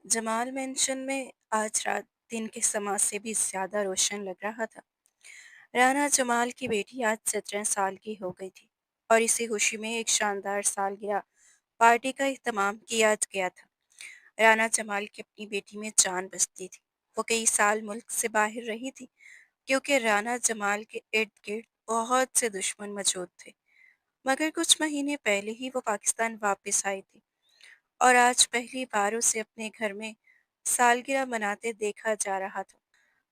Jamal mention में आज रात दिन के समा से भी ज्यादा रोशन लग रहा था। राना जमाल की बेटी आज 17 साल की हो गई थी और इसी खुशी में एक शानदार सालगिरह पार्टी का इत्तमाम किया गया था। राना जमाल की अपनी बेटी में जान बसती थी। वो कई साल मुल्क से बाहर रही थी क्योंकि राना जमाल के इर्द गिर्द बहुत से दुश्मन मौजूद थे। मगर कुछ महीने पहले ही वो पाकिस्तान वापस आई थी और आज पहली बार उसे अपने घर में सालगिरह मनाते देखा जा रहा था।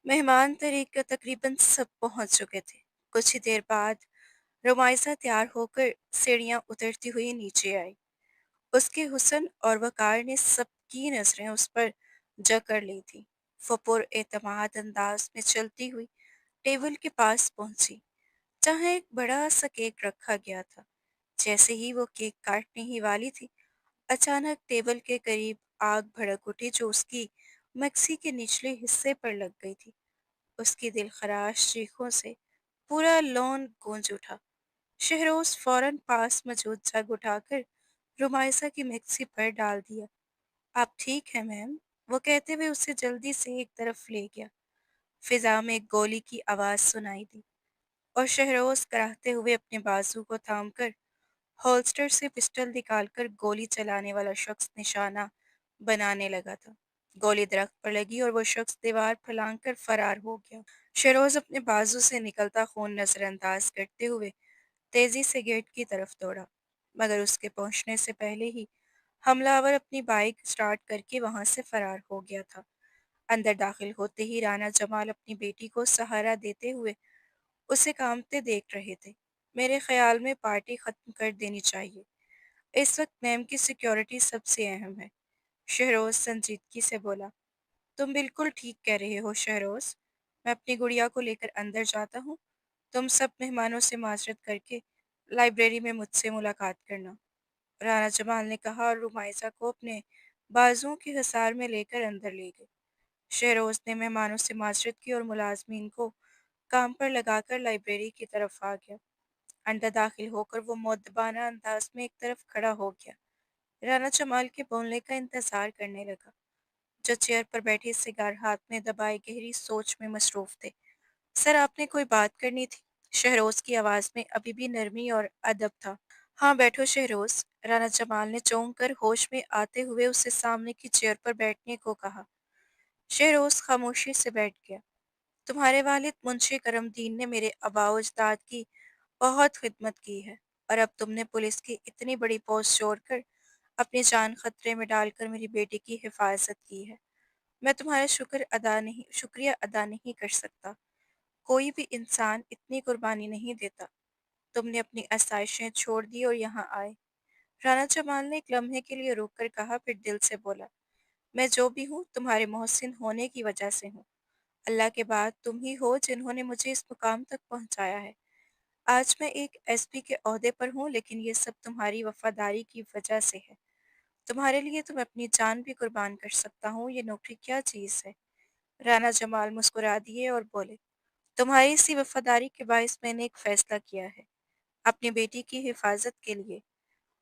मेहमान तकरीबन सब पहुंच चुके थे। कुछ ही देर बाद रुमाइसा तैयार होकर सीढ़ियां उतरती हुई नीचे आई। उसके हुस्न और वकार ने सबकी नजरें उस पर जकड़ ली थी। वो पुरएतमाद अंदाज में चलती हुई टेबल के पास पहुंची जहां एक बड़ा सा केक रखा गया था। जैसे ही वो केक काटने ही वाली थी, अचानक टेबल के करीब आग भड़क उठी जो उसकी मक्सी के निचले हिस्से पर लग गई थी। उसकी दिलखराश चीखों से पूरा लॉन गूंज उठा। शहरोज फौरन पास मौजूद जग उठाकर रुमाइसा की मिक्सी पर डाल दिया। आप ठीक है मैम? वो कहते हुए उसे जल्दी से एक तरफ ले गया। फिजा में एक गोली की आवाज सुनाई दी और शहरोज कराहते हुए अपने बाजू को थामकर होल्स्टर से पिस्टल निकालकर गोली चलाने वाला शख्स निशाना बनाने लगा था। गोली दरख्त पर लगी और वो शख्स दीवार पर लांग कर फरार हो गया। शेरोज अपने बाजू से निकलता खून नजरअंदाज करते हुए तेजी से गेट की तरफ दौड़ा, मगर उसके पहुंचने से पहले ही हमलावर अपनी बाइक स्टार्ट करके वहां से फरार हो गया था। अंदर दाखिल होते ही राना जमाल अपनी बेटी को सहारा देते हुए उसे कांपते देख रहे थे। मेरे ख्याल में पार्टी खत्म कर देनी चाहिए। इस वक्त मैम की सिक्योरिटी सबसे अहम है। शहरोज संजीदगी से बोला। तुम बिल्कुल ठीक कह रहे हो शहरोज। मैं अपनी गुड़िया को लेकर अंदर जाता हूँ। तुम सब मेहमानों से माजरत करके लाइब्रेरी में मुझसे मुलाकात करना। राना जमाल ने कहा और रुमाइसा को अपने बाजुओं के हिसार में लेकर अंदर ले गए। शहरोज ने मेहमानों से माजरत की और मुलाजमीन को काम पर लगाकर लाइब्रेरी की तरफ आ गया। अंदर दाखिल होकर वो मुअद्दबाना अंदाज में एक तरफ खड़ा हो गया। राना जमाल के बोलने का इंतजार करने लगा, जो चेयर पर बैठे सिगार हाथ में दबाए गहरी सोच में मसरूफ थे। सर, आपने कोई बात करनी थी? शहरोज की आवाज में अभी भी नरमी और अदब था। हाँ, बैठो शहरोज। राना जमाल ने चौंक कर होश में आते हुए उससे सामने की चेयर पर बैठने को कहा। शहरोज खामोशी से बैठ गया। तुम्हारे वालिद मुंशी करमदीन ने मेरे आबाओ अजदाद की बहुत खिदमत की है और अब तुमने पुलिस की इतनी बड़ी पोस्ट छोड़कर अपनी जान खतरे में डालकर मेरी बेटी की हिफाजत की है। मैं तुम्हारा शुक्रिया अदा नहीं कर सकता। कोई भी इंसान इतनी कुर्बानी नहीं देता। तुमने अपनी आसाइशें छोड़ दी और यहाँ आए। राना जमाल ने एक लम्हे के लिए रुक कर कहा, फिर दिल से बोला। मैं जो भी हूँ तुम्हारे मोहसिन होने की वजह से हूँ। अल्लाह के बाद तुम ही हो जिन्होंने मुझे इस मुकाम तक पहुँचाया है। आज मैं एक एसपी के ओहदे पर हूँ, लेकिन ये सब तुम्हारी वफादारी की वजह से है। तुम्हारे लिए तो मैं अपनी जान भी कुर्बान कर सकता हूँ। ये नौकरी क्या चीज़ है? राना जमाल मुस्कुरा दिए और बोले, तुम्हारी इसी वफादारी के बायस मैंने एक फैसला किया है। अपनी बेटी की हिफाजत के लिए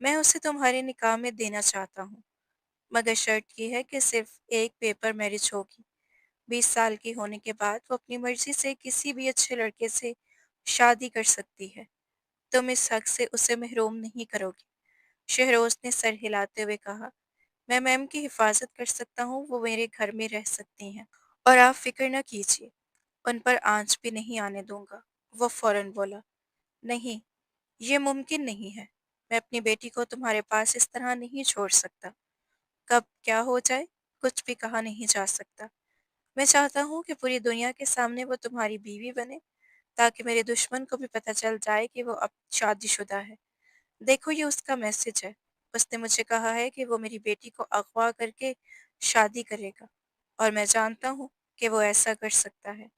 मैं उसे तुम्हारे निकाह में देना चाहता हूँ, मगर शर्त यह है कि सिर्फ एक पेपर मैरिज होगी। 20 साल की होने के बाद वो अपनी मर्जी से किसी भी अच्छे लड़के से शादी कर सकती है। तुम इस हक से उसे महरूम नहीं करोगी। शहरोज ने सर हिलाते हुए कहा, मैं मैम की हिफाजत कर सकता हूँ। वो मेरे घर में रह सकती हैं और आप फिक्र न कीजिए, उन पर आंच भी नहीं आने दूंगा। वो फौरन बोला, नहीं, ये मुमकिन नहीं है। मैं अपनी बेटी को तुम्हारे पास इस तरह नहीं छोड़ सकता। कब क्या हो जाए, कुछ भी कहा नहीं जा सकता। मैं चाहता हूँ कि पूरी दुनिया के सामने वो तुम्हारी बीवी बने, ताकि मेरे दुश्मन को भी पता चल जाए कि वो अब शादीशुदा है। देखो, ये उसका मैसेज है। उसने मुझे कहा है कि वो मेरी बेटी को अगवा करके शादी करेगा और मैं जानता हूँ कि वो ऐसा कर सकता है।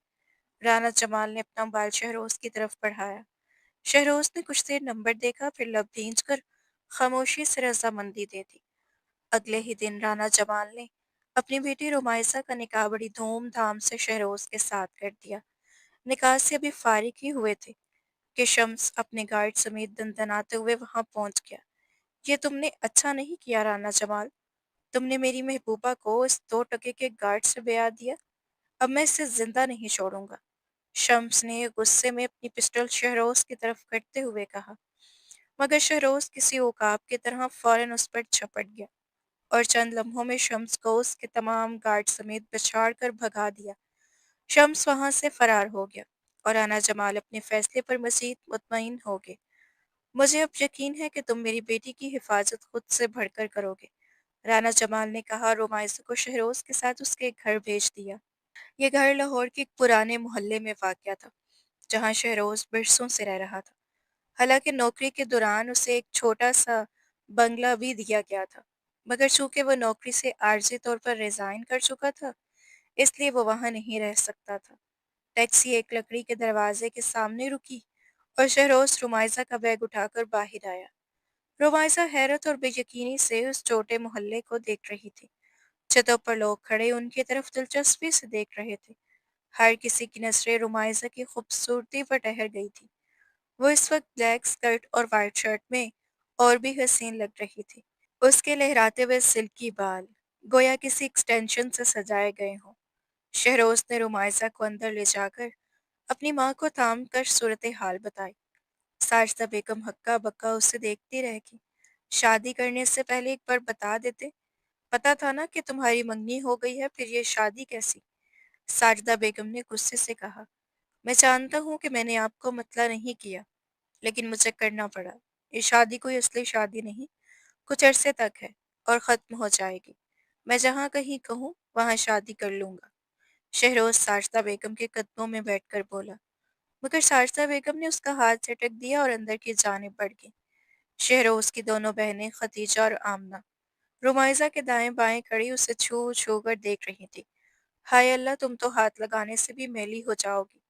राना जमाल ने अपना मोबाइल शहरोज की तरफ बढ़ाया। शहरोज ने कुछ देर नंबर देखा, फिर लब भींच कर खामोशी से रजामंदी दे दी। अगले ही दिन राना जमाल ने अपनी बेटी रुमाइसा का निकाह बड़ी धूमधाम से शहरोज के साथ कर दिया। निकाह से अभी फारिग ही हुए थे कि शम्स अपने गार्ड समेत दंदनाते हुए वहां पहुंच गया। ये तुमने अच्छा नहीं किया राना जमाल। तुमने मेरी महबूबा को उस 2 टके के गार्ड से ब्याह दिया। अब मैं इसे जिंदा नहीं छोड़ूंगा। शम्स ने गुस्से में अपनी पिस्टल शहरोज की तरफ करते हुए कहा, मगर शहरोज किसी उकाब की तरह फौरन उस पर झपट गया और चंद लम्हों में शम्स को उसके तमाम गार्ड समेत पछाड़ कर भगा दिया। शम्स वहां से फरार हो गया और राना जमाल अपने फैसले पर मजीद मुतमईन हो गए। मुझे अब यकीन है कि तुम मेरी बेटी की हिफाजत खुद से बढ़कर करोगे, राना जमाल ने कहा। रोमाइसा को शहरोज के साथ उसके घर भेज दिया। ये घर लाहौर के एक पुराने मोहल्ले में वाक़या था, जहाँ शहरोज बरसों से रह रहा था। हालांकि नौकरी के दौरान उसे एक छोटा सा बंगला भी दिया गया था, मगर चूंकि वो नौकरी से आर्जी तौर पर रिजाइन कर चुका था, इसलिए वो वहां नहीं रह सकता था। टैक्सी एक लकड़ी के दरवाजे के सामने रुकी और शहरोज रुमाइसा का बैग उठाकर बाहर आया। रुमाइसा हैरत और बेयकीनी से उस छोटे मोहल्ले को देख रही थी। छतों पर लोग खड़े उनकी तरफ दिलचस्पी से देख रहे थे। हर किसी की नजरें रुमाइसा की खूबसूरती पर ठहर गई थी। वो इस वक्त ब्लैक स्कर्ट और वाइट शर्ट में और भी हसीन लग रही थी। उसके लहराते हुए सिल्की बाल गोया किसी एक्सटेंशन से सजाए गए हों। शहरोज ने रुमाइसा को अंदर ले जाकर अपनी माँ को थाम कर सूरत हाल बताई। साजदा बेगम हक्का बक्का उसे देखती रह गई। शादी करने से पहले एक बार बता देते, पता था ना कि तुम्हारी मंगनी हो गई है, फिर ये शादी कैसी। साजदा बेगम ने गुस्से से कहा, मैं जानता हूँ कि मैंने आपको मतला नहीं किया, लेकिन मुझे करना पड़ा। ये शादी कोई असली शादी नहीं, कुछ अरसे तक है और ख़त्म हो जाएगी। मैं जहाँ कहीं कहूँ वहाँ शादी कर लूँगा। शहरोज साजदा बेगम के कदमों में बैठकर बोला, मगर साजदा बेगम ने उसका हाथ झटक दिया और अंदर की जानिब बढ़ गई। शहरोज की दोनों बहनें खदीजा और आमना रुमाइजा के दाएं बाएं खड़ी उसे छू छू कर देख रही थी। हाय अल्लाह, तुम तो हाथ लगाने से भी मैली हो जाओगी,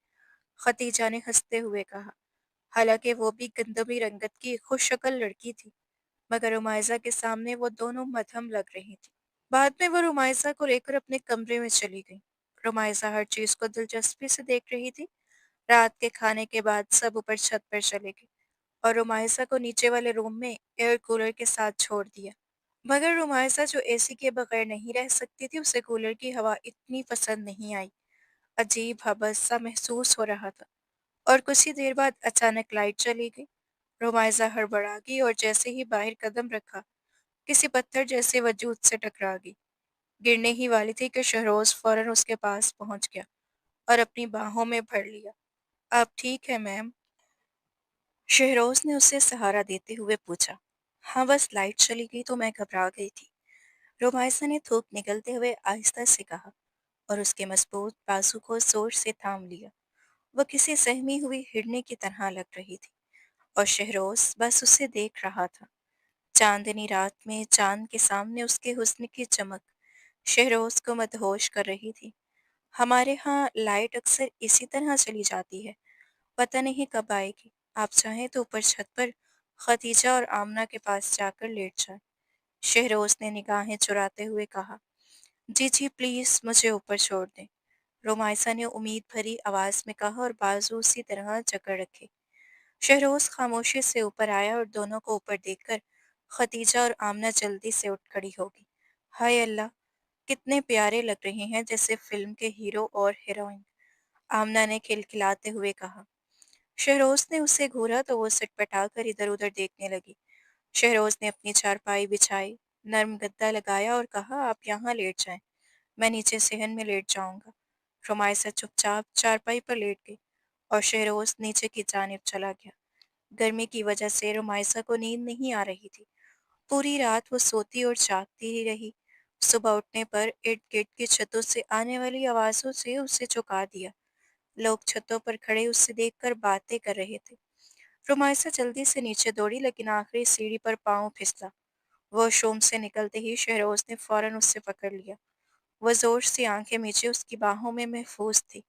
खतीजा ने हंसते हुए कहा। हालांकि वो भी गंदमी रंगत की खुशशक्ल लड़की थी, मगर रुमाइजा के सामने वो दोनों मध्यम लग रही थी। बाद में वो रुमाइजा को लेकर अपने कमरे में चली गई। रुमाइजा हर चीज को दिलचस्पी से देख रही थी। रात के खाने के बाद सब ऊपर छत पर चले गए और रुमाइसा को नीचे वाले रूम में एयर कूलर के साथ छोड़ दिया। मगर रुमाइसा जो एसी के बगैर नहीं रह सकती थी, उसे कूलर की हवा इतनी पसंद नहीं आई। अजीब हबस सा महसूस हो रहा था और कुछ ही देर बाद अचानक लाइट चली गई। रुमाइसा हड़बड़ा गई और जैसे ही बाहर कदम रखा, किसी पत्थर जैसे वजूद से टकरा गई। गिरने ही वाली थी कि शहरोज फौरन उसके पास पहुंच गया और अपनी बाहों में भर लिया। आप ठीक है मैम? शहरोज ने उसे सहारा देते हुए पूछा। हाँ, बस लाइट चली गई तो मैं घबरा गई थी, रोमाइसा ने थूक निकलते हुए आहिस्ता से कहा और उसके मजबूत बाजू को जोर से थाम लिया। वह किसी सहमी हुई हिरनी की तरह लग रही थी और शहरोज बस उसे देख रहा था। चांदनी रात में चांद के सामने उसके हुस्न की चमक शहरोज को मदहोश कर रही थी। हमारे यहाँ लाइट अक्सर इसी तरह चली जाती है, पता नहीं कब आएगी। आप चाहें तो ऊपर छत पर खतीजा और आमना के पास जाकर लेट जाएं। शहरोज ने निगाहें चुराते हुए कहा, जी जी प्लीज मुझे ऊपर छोड़ दें। रोमाइसा ने उम्मीद भरी आवाज में कहा और बाजू उसी तरह जकड़ रखे। शहरोज खामोशी से ऊपर आया और दोनों को ऊपर देखकर खतीजा और आमना जल्दी से उठ खड़ी होगी। हाय अल्लाह, कितने प्यारे लग रहे हैं, जैसे फिल्म के हीरो और हीरोइन, आमना ने खिलखिलाते हुए कहा। शहरोज ने उसे घूरा तो वो सिटपटाकर इधर उधर देखने लगी। शहरोज ने अपनी चारपाई बिछाई, नर्म गद्दा लगाया और कहा, आप यहाँ लेट जाएं, मैं नीचे सेहन में लेट जाऊंगा। रुमायसा चुपचाप चारपाई पर लेट गई और शहरोज नीचे की जानिब चला गया। गर्मी की वजह से रुमायसा को नींद नहीं आ रही थी। पूरी रात वो सोती और जागती ही रही। सुबह उठने पर इर्द गिर्द की छतों से आने वाली आवाजों से उसे चौंका दिया। लोग छतों पर खड़े उसे देखकर बातें कर रहे थे। रुमायसा जल्दी से नीचे दौड़ी, लेकिन आखिरी सीढ़ी पर पाँव फिसला। वॉशरूम से निकलते ही शहरोज ने फौरन उससे पकड़ लिया। वह जोर से आंखें मीचे उसकी बाहों में महफूज थी।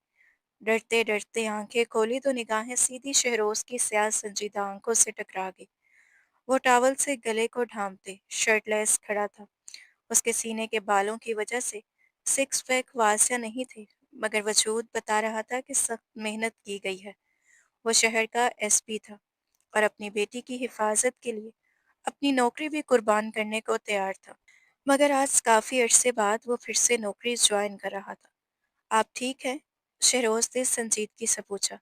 डरते डरते आंखें खोली तो निगाहें सीधी शहरोज की स्याह संजीदा आंखों से टकरा गई। वो टॉवल से गले को ढांपते शर्टलेस खड़ा था। उसके सीने के बालों की वजह से सिक्स पैक वासिया नहीं थे, मगर वजूद बता रहा था कि सख्त मेहनत की गई है। वो शहर का एसपी था और अपनी बेटी की हिफाजत के लिए अपनी नौकरी भी कुर्बान करने को तैयार था। मगर आज काफ़ी अरसे बाद वो फिर से नौकरी ज्वाइन कर रहा था। आप ठीक हैं? शहरोज़ ने संजीदगी से पूछा।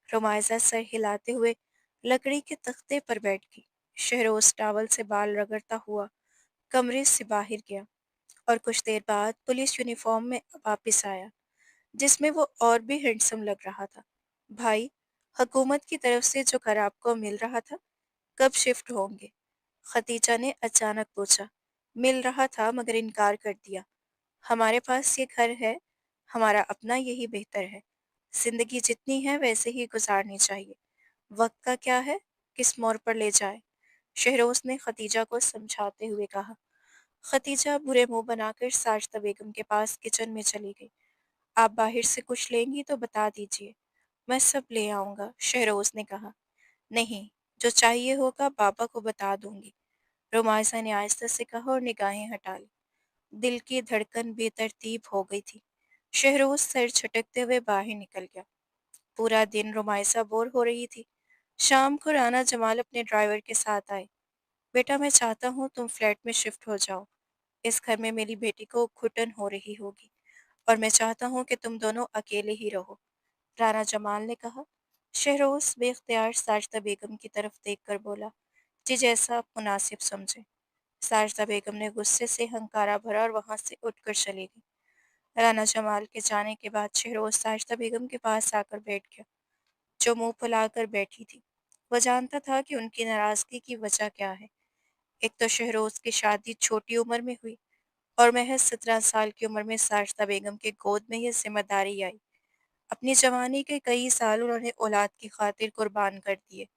रुमाइज़ा सर हिलाते हुए लकड़ी के तख्ते पर बैठ गई। शहरोज़ टॉवल से बाल रगड़ता हुआ कमरे से बाहर गया और कुछ देर बाद पुलिस यूनिफ़ॉर्म में वापस आया, जिसमें वो और भी हैंडसम लग रहा था। भाई, हुकूमत की तरफ से जो घर आपको मिल रहा था, कब शिफ्ट होंगे? खतीजा ने अचानक पूछा। मिल रहा था मगर इनकार कर दिया। हमारे पास ये घर है, हमारा अपना यही बेहतर है। जिंदगी जितनी है वैसे ही गुजारनी चाहिए। वक्त का क्या है, किस मोड़ पर ले जाए? शहरोज ने खतीजा को समझाते हुए कहा। खतीजा बुरे मुंह बनाकर साजदा बेगम के पास किचन में चली गई। आप बाहर से कुछ लेंगी तो बता दीजिए, मैं सब ले आऊंगा, शहरोज ने कहा। नहीं, जो चाहिए होगा बाबा को बता दूंगी, रोमायसा ने आहिस्ता से कहा और निगाहें हटा ली। दिल की धड़कन बेतरतीब हो गई थी। शहरोज सर झटकते हुए बाहर निकल गया। पूरा दिन रोमायसा बोर हो रही थी। शाम को राना जमाल अपने ड्राइवर के साथ आए। बेटा, मैं चाहता हूँ तुम फ्लैट में शिफ्ट हो जाओ। इस घर में मेरी बेटी को घुटन हो रही होगी और मैं चाहता हूँ कि तुम दोनों अकेले ही रहो, राना जमाल ने कहा। शहरोज बेख्तियार साजदा बेगम की तरफ देखकर बोला, जी जैसा आप मुनासिब समझे। साजदा बेगम ने गुस्से से हंकारा भरा और वहां से उठकर चली गई। राना जमाल के जाने के बाद शहरोज साजदा बेगम के पास आकर बैठ गया, जो मुंह फुलाकर बैठी थी। वह जानता था कि उनकी नाराजगी की वजह क्या है। एक तो शहरोज की शादी छोटी उम्र में हुई और महज 17 साल की उम्र में साजदा बेगम के गोद में ये जिम्मेदारी आई। अपनी जवानी के कई साल उन्होंने औलाद की खातिर कुर्बान कर दिए।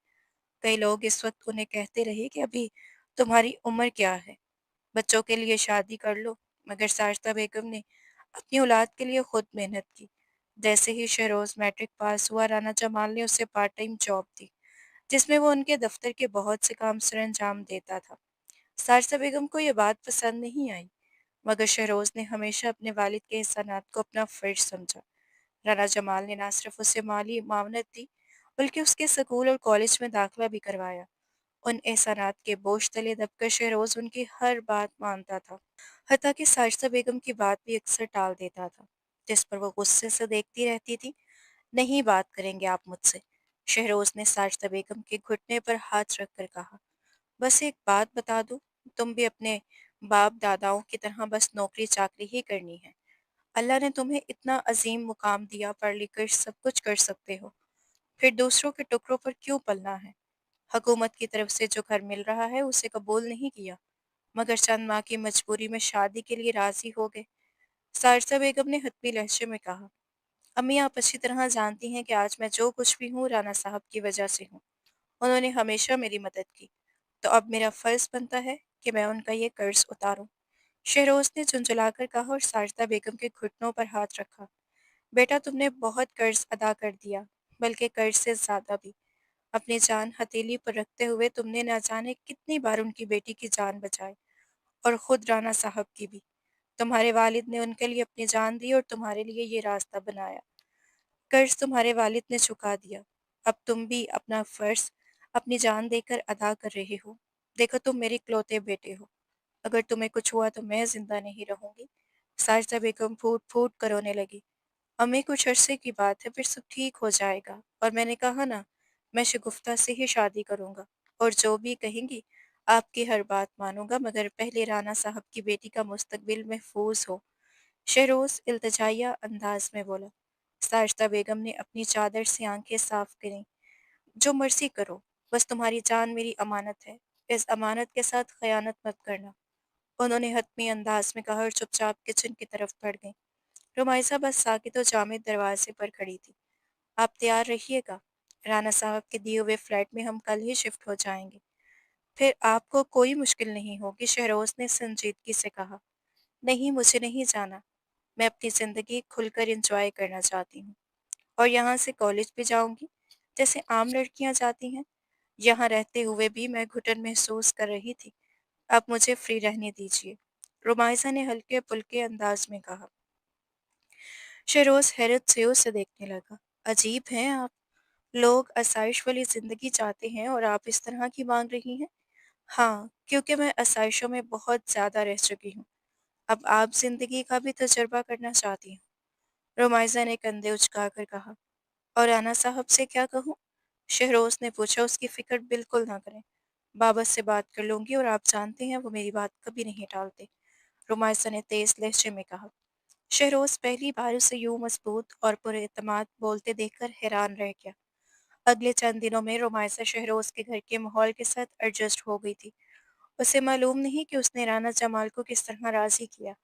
कई लोग इस वक्त उन्हें कहते रहे कि अभी तुम्हारी उम्र क्या है, बच्चों के लिए शादी कर लो। मगर साजदा बेगम ने अपनी औलाद के लिए खुद मेहनत की। जैसे ही शहरोज मैट्रिक पास हुआ, राना जमाल ने उसे पार्ट टाइम जॉब दी, जिसमें वो उनके दफ्तर के बहुत से काम सर अंजाम देता था। साजदा बेगम को यह बात पसंद नहीं आई, मगर शहरोज ने हमेशा अपने वालिद के एहसानात को अपना फर्ज समझा। राना जमाल ने ना सिर्फ उसे माली मावनत दी, बल्कि उसके स्कूल और कॉलेज में दाखिला भी करवाया। उन एहसानात के बोझ तले दबकर शहरोज उनकी हर बात मानता था। हत्ता कि साजिदा बेगम की बात भी अक्सर टाल देता था, जिस पर वो गुस्से से देखती रहती थी। नहीं बात करेंगे आप मुझसे, शहरोज ने साजिदा बेगम के घुटने पर हाथ रखकर कहा। बस एक बात बता दूं, तुम भी अपने बाप दादाओं की तरह बस नौकरी चाकरी ही करनी है। अल्लाह ने तुम्हें इतना अजीम मुकाम दिया, पढ़ लिख कर सब कुछ कर सकते हो, फिर दूसरों के टुकड़ों पर क्यों पलना है? हुकूमत की तरफ से जो घर मिल रहा है उसे कबूल नहीं किया, मगर चंद माह की मजबूरी में शादी के लिए राजी हो गए। सारसा बेगम ने हतमी लहजे में कहा। अम्मी, आप अच्छी तरह जानती हैं कि आज मैं जो कुछ भी हूँ राना साहब की वजह से हूँ। उन्होंने हमेशा मेरी मदद की, तो अब मेरा फर्ज बनता है कि मैं उनका ये कर्ज उतारूं। शहरोज ने झुंझुलाकर कहा और साजदा बेगम के घुटनों पर हाथ रखा। बेटा, तुमने बहुत कर्ज अदा कर दिया, बल्कि कर्ज से ज्यादा भी। अपनी जान हथेली पर रखते हुए तुमने न जाने कितनी बार उनकी बेटी की जान बचाई, और खुद राना साहब की भी। तुम्हारे वालिद ने उनके लिए अपनी जान दी और तुम्हारे लिए ये रास्ता बनाया। कर्ज तुम्हारे वालिद ने चुका दिया, अब तुम भी अपना फर्ज अपनी जान देकर अदा कर रहे हो। देखो, तुम मेरे इकलौते बेटे हो, अगर तुम्हें कुछ हुआ तो मैं जिंदा नहीं रहूंगी। साजदा बेगम फूट फूट कर रोने लगी। अम्मी, कुछ अरसे की बात है, फिर सब ठीक हो जाएगा। और मैंने कहा ना, मैं शगुफ्ता से ही शादी करूंगा, और जो भी कहेंगी आपकी हर बात मानूंगा, मगर पहले राना साहब की बेटी का मुस्तकबिल महफूज हो, शहरोज इल्तजाइया अंदाज में बोला। साजदा बेगम ने अपनी चादर से आंखें साफ करीं। जो मर्जी करो, बस तुम्हारी जान मेरी अमानत है, इस अमानत के साथ खयानत मत करना, उन्होंने हतमी अंदाज में कहा और चुपचाप किचन की तरफ बढ़ गई। रुमाइसा बस साकित और जामिद दरवाजे पर खड़ी थी। आप तैयार रहिएगा, राना साहब के दिए हुए फ्लैट में हम कल ही शिफ्ट हो जाएंगे, फिर आपको कोई मुश्किल नहीं होगी, शहरोज ने संजीदगी से कहा। नहीं, मुझे नहीं जाना, मैं अपनी ज़िंदगी खुलकर एंजॉय करना चाहती हूँ, और यहाँ से कॉलेज भी जाऊंगी जैसे आम लड़कियां जाती हैं। यहाँ रहते हुए भी मैं घुटन महसूस कर रही थी, अब मुझे फ्री रहने दीजिए, रुमाइसा ने हल्के पुल्के अंदाज में कहा। शहरोज हैरत से उसे देखने लगा। अजीब हैं आप, लोग आसाइश वाली जिंदगी चाहते हैं और आप इस तरह की मांग रही हैं। हाँ, क्योंकि मैं आसाइशों में बहुत ज़्यादा रह चुकी हूँ। अब आप ज़िंदगी का भी तजुर्बा करना चाहती हूँ। रुमाइज़ा ने कंधे उचकाकर कहा। और राना साहब से क्या कहूँ? शहरोज़ ने पूछा। उसकी फ़िक्र बिल्कुल ना करें। बाबा से बात कर लूँगी और आप जानते हैं वो मेरी बात कभी नहीं टालते। रुमाइसा ने तेज़ लहजे में कहा। शहरोज़ पहली बार उसे यूं मजबूत और पुरएतमाद बोलते देखकर हैरान रह गया। अगले चंद दिनों में रुमाइसा शहरोज़ के घर के माहौल के साथ एडजस्ट हो गई थी। उसे मालूम नहीं कि उसने राना जमाल को किस तरह राज़ी किया,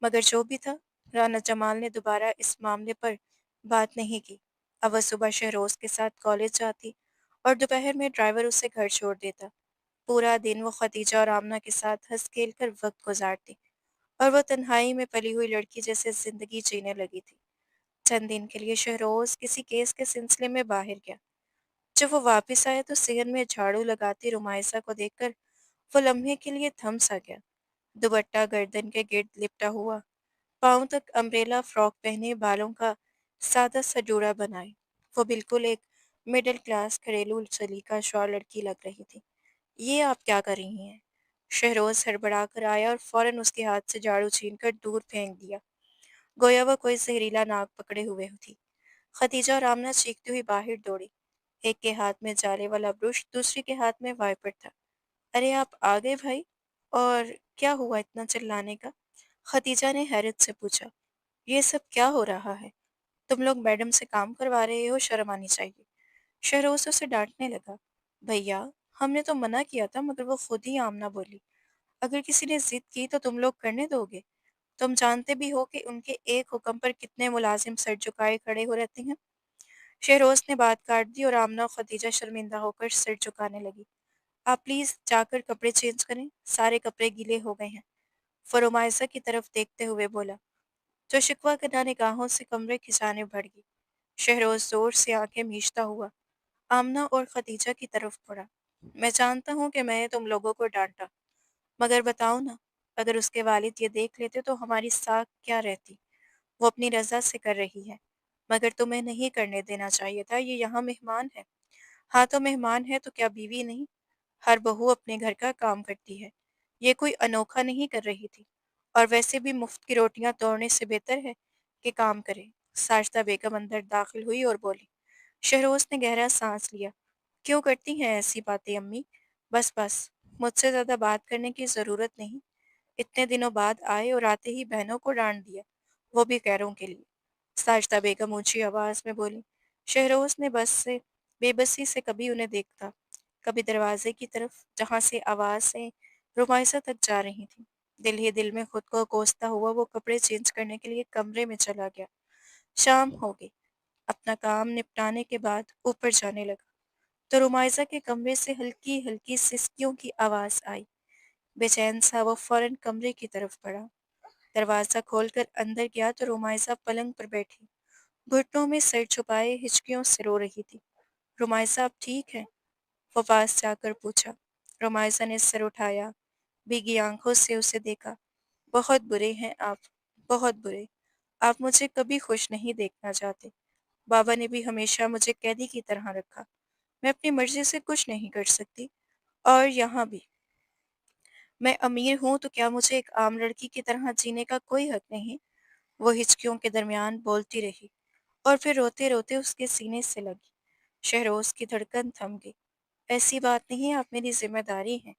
मगर जो भी था, राना जमाल ने दोबारा इस मामले पर बात नहीं की। अब वह सुबह शहरोज़ के साथ कॉलेज जाती और दोपहर में ड्राइवर उसे घर छोड़ देता। पूरा दिन वो खदीजा और आमना के साथ हंस खेल कर वक्त गुजारती और वो तन्हाई में पली हुई लड़की जैसे जिंदगी जीने लगी थी। चंद दिन के लिए शहरोज किसी केस के सिलसिले में बाहर गया। जब वो वापस आया तो सिहन में झाड़ू लगाती रुमाइसा को देखकर वो लम्हे के लिए थम सा गया। दुपट्टा गर्दन के गिर्द लिपटा हुआ, पाँव तक अम्ब्रेला फ्रॉक पहने, बालों का सादा सा जोड़ा बनाए, वो बिल्कुल एक मिडिल क्लास घरेलू सलीका शौर लड़की लग रही थी। ये आप क्या कर रही हैं? शहरोज हड़बड़ा कर आया और फौरन उसके हाथ से झाड़ू छीनकर दूर फेंक दिया, गोया वो कोई जहरीला नाग पकड़े हुए थी। खतीजा और आमना चीखती हुई बाहर दौड़ी। एक के हाथ में जाले वाला ब्रुश, दूसरी के हाथ में वाइपर था। अरे आप आ गए भाई, और क्या हुआ इतना चिल्लाने का? खतीजा ने हैरत से पूछा। ये सब क्या हो रहा है? तुम लोग मैडम से काम करवा रहे हो, शर्म आनी चाहिए। शहरोज उसे डांटने लगा। भैया, हमने तो मना किया था मगर वो खुद ही आमना बोली। अगर किसी ने जिद की तो तुम लोग करने दोगे? तुम जानते भी हो कि उनके एक हुक्म पर कितने मुलाजिम सर झुकाए खड़े हो रहते हैं। शहरोज ने बात काट दी और आमना और खदीजा शर्मिंदा होकर सिर झुकाने लगी। आप प्लीज जाकर कपड़े चेंज करें, सारे कपड़े गीले हो गए हैं। फरोमाइसा की तरफ देखते हुए बोला, जो शिकवा करना निगाहों से कमरे खिंचाने बढ़ गई। शहरोज जोर से आंखें मीचता हुआ आमना और खदीजा की तरफ पड़ा। मैं जानता हूँ कि मैंने तुम लोगों को डांटा, मगर बताओ ना, अगर उसके वालिद ये देख लेते तो हमारी साख क्या रहती? वो अपनी रजा से कर रही है, मगर तुम्हें नहीं करने देना चाहिए था। ये यहाँ मेहमान है। हाँ तो मेहमान है तो क्या बीवी नहीं? हर बहू अपने घर का काम करती है। ये कोई अनोखा नहीं कर रही थी। और वैसे भी मुफ्त की रोटियां तोड़ने से बेहतर है कि काम करे। साजदा बेगम अंदर दाखिल हुई और बोली। शहरोज ने गहरा सांस लिया। क्यों करती हैं ऐसी बातें अम्मी? बस बस, मुझसे ज्यादा बात करने की जरूरत नहीं। इतने दिनों बाद आए और आते ही बहनों को डांट दिया, वो भी गैरों के लिए। साजदा बेगम ऊंची आवाज में बोली। शहरोज ने बस से बेबसी से कभी उन्हें देखता, कभी दरवाजे की तरफ जहां से आवाज़ें रुमाइसा तक जा रही थी। दिल ही दिल में खुद को कोसता हुआ वो कपड़े चेंज करने के लिए कमरे में चला गया। शाम हो गई। अपना काम निपटाने के बाद ऊपर जाने लगा तो रुमाइसा के कमरे से हल्की हल्की सिसकियों की आवाज़ आई। बेचैन सा वो फौरन कमरे की तरफ बढ़ा। दरवाज़ा खोलकर अंदर गया तो रुमाइसा पलंग पर बैठी, घुटनों में सिर छुपाए हिचकियों से रो रही थी। रुमाइसा आप ठीक है? वो पास जाकर पूछा। रोमाइसा ने सिर उठाया, भीगी आंखों से उसे देखा। बहुत बुरे हैं आप, बहुत बुरे। आप मुझे कभी खुश नहीं देखना चाहते। बाबा ने भी हमेशा मुझे कैदी की तरह रखा। मैं अपनी मर्जी से कुछ नहीं कर सकती। और यहाँ भी मैं अमीर हूँ तो क्या मुझे एक आम लड़की की तरह जीने का कोई हक नहीं? वो हिचकियों के दरमियान बोलती रही और फिर रोते रोते उसके सीने से लगी। शहरोज की धड़कन थम गई। ऐसी बात नहीं, आप मेरी जिम्मेदारी हैं।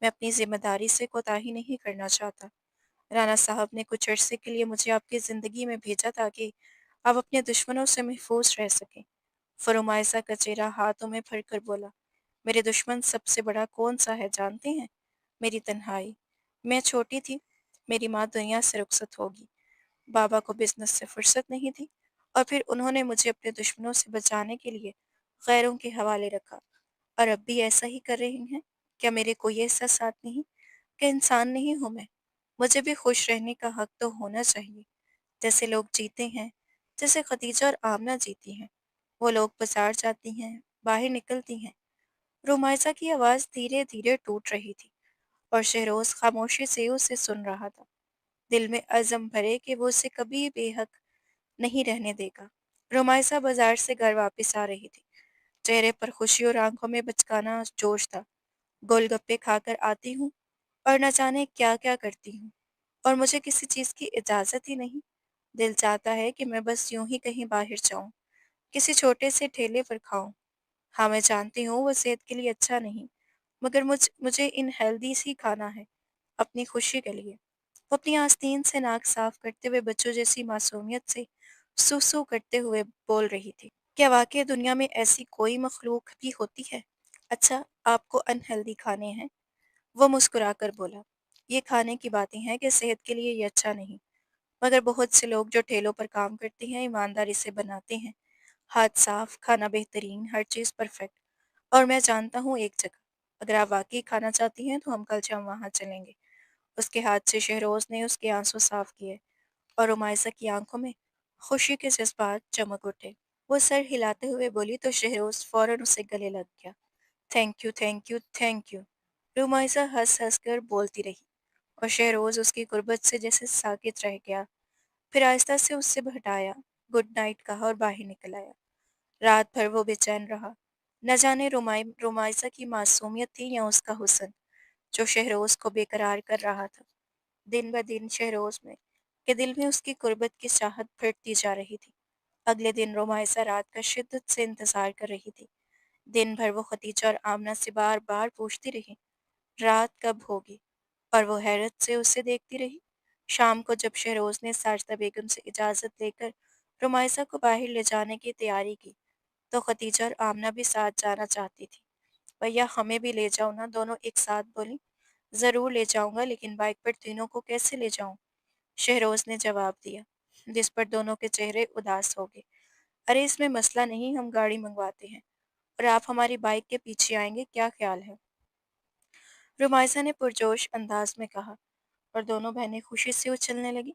मैं अपनी ज़िम्मेदारी से कोताही नहीं करना चाहता। राणा साहब ने कुछ अरसे के लिए मुझे आपकी ज़िंदगी में भेजा ताकि आप अपने दुश्मनों से महफूज रह सकें। फरोमाइसा का चेहरा हाथों में भरकर बोला, मेरे दुश्मन सबसे बड़ा कौन सा है जानते हैं? मेरी तन्हाई। मैं छोटी थी, मेरी माँ दुनिया से रुखसत होगी, बाबा को बिजनेस से फुर्सत नहीं थी, और फिर उन्होंने मुझे अपने दुश्मनों से बचाने के लिए गैरों के हवाले रखा। और अब भी ऐसा ही कर रही हैं? क्या मेरे कोई एहसासात नहीं? क्या इंसान नहीं हूँ मैं? मुझे भी खुश रहने का हक तो होना चाहिए, जैसे लोग जीते हैं, जैसे खदीजा और आमना जीती हैं। वो लोग बाजार जाती हैं, बाहर निकलती हैं। रुमाइसा की आवाज़ धीरे धीरे टूट रही थी और शहरोज खामोशी से उसे सुन रहा था, दिल में अज़म भरे कि वो उसे कभी बेहक नहीं रहने देगा। रुमाइसा बाजार से घर वापस आ रही थी। चेहरे पर खुशी और आंखों में बचकाना जोश था। गोल गप्पे खाकर आती हूँ और न जाने क्या क्या करती हूँ, और मुझे किसी चीज़ की इजाज़त ही नहीं। दिल चाहता है कि मैं बस यूं ही कहीं बाहर जाऊं, किसी छोटे से ठेले पर खाऊं। हाँ, मैं जानती हूँ वो सेहत के लिए अच्छा नहीं, मगर मुझे इन हेल्दी ही खाना है, अपनी खुशी के लिए। वो अपनी आस्तीन से नाक साफ करते हुए बच्चों जैसी मासूमियत से सूसू करते हुए बोल रही थी। क्या वाकई दुनिया में ऐसी कोई मखलूक भी होती है? अच्छा, आपको अनहेल्दी खाने हैं? वो मुस्कुराकर बोला। ये खाने की बातें हैं कि सेहत के लिए ये अच्छा नहीं, मगर बहुत से लोग जो ठेलों पर काम करते हैं ईमानदारी से बनाते हैं, हाथ साफ, खाना बेहतरीन, हर चीज़ परफेक्ट। और मैं जानता हूँ एक जगह, अगर आप वाकई खाना चाहती हैं तो हम कल शाम वहाँ चलेंगे। उसके हाथ से शहरोज ने उसके आंसू साफ किए और रुमायसा की आंखों में खुशी के जज्बात चमक उठे। वो सर हिलाते हुए बोली तो शहरोज फौरन उसे गले लग गया। Thank you, thank you, thank you. Rumaisa हंस हंस कर बोलती रही और शहरोज उसकी गुर्बत से जैसे साकित रह गया। फिर आहिस्ता से उससे हटाया, गुड नाइट कहा और बाहर निकल आया। रात भर वो बेचैन रहा। न जाने रुमायसा की मासूमियत थी या उसका हुस्न जो शहरोज को बेकरार कर रहा था। दिन ब दिन शहरोज में के दिल में उसकी गुर्बत की चाहत बढ़ती जा रही थी। अगले दिन रुमायसा रात का शिद्दत से इंतजार कर रही थी। दिन भर वो खतीजा और आमना से बार बार पूछती रही, रात कब होगी? और वो हैरत से उसे देखती रही। शाम को जब शहरोज ने साजदा बेगम से इजाज़त लेकर रुमायसा को बाहर ले जाने की तैयारी की, तो खतीजा और आमना भी साथ जाना चाहती थी। भैया हमें भी ले जाओ ना, दोनों एक साथ बोली। ज़रूर ले जाऊंगा, लेकिन बाइक पर तीनों को कैसे ले जाऊं? शहरोज ने जवाब दिया, जिस पर दोनों के चेहरे उदास हो गए। अरे इसमें मसला नहीं, हम गाड़ी मंगवाते हैं और आप हमारी बाइक के पीछे आएंगे, क्या ख्याल है? रुमायसा ने पुरजोश अंदाज में कहा और दोनों बहनें खुशी से उछलने लगी।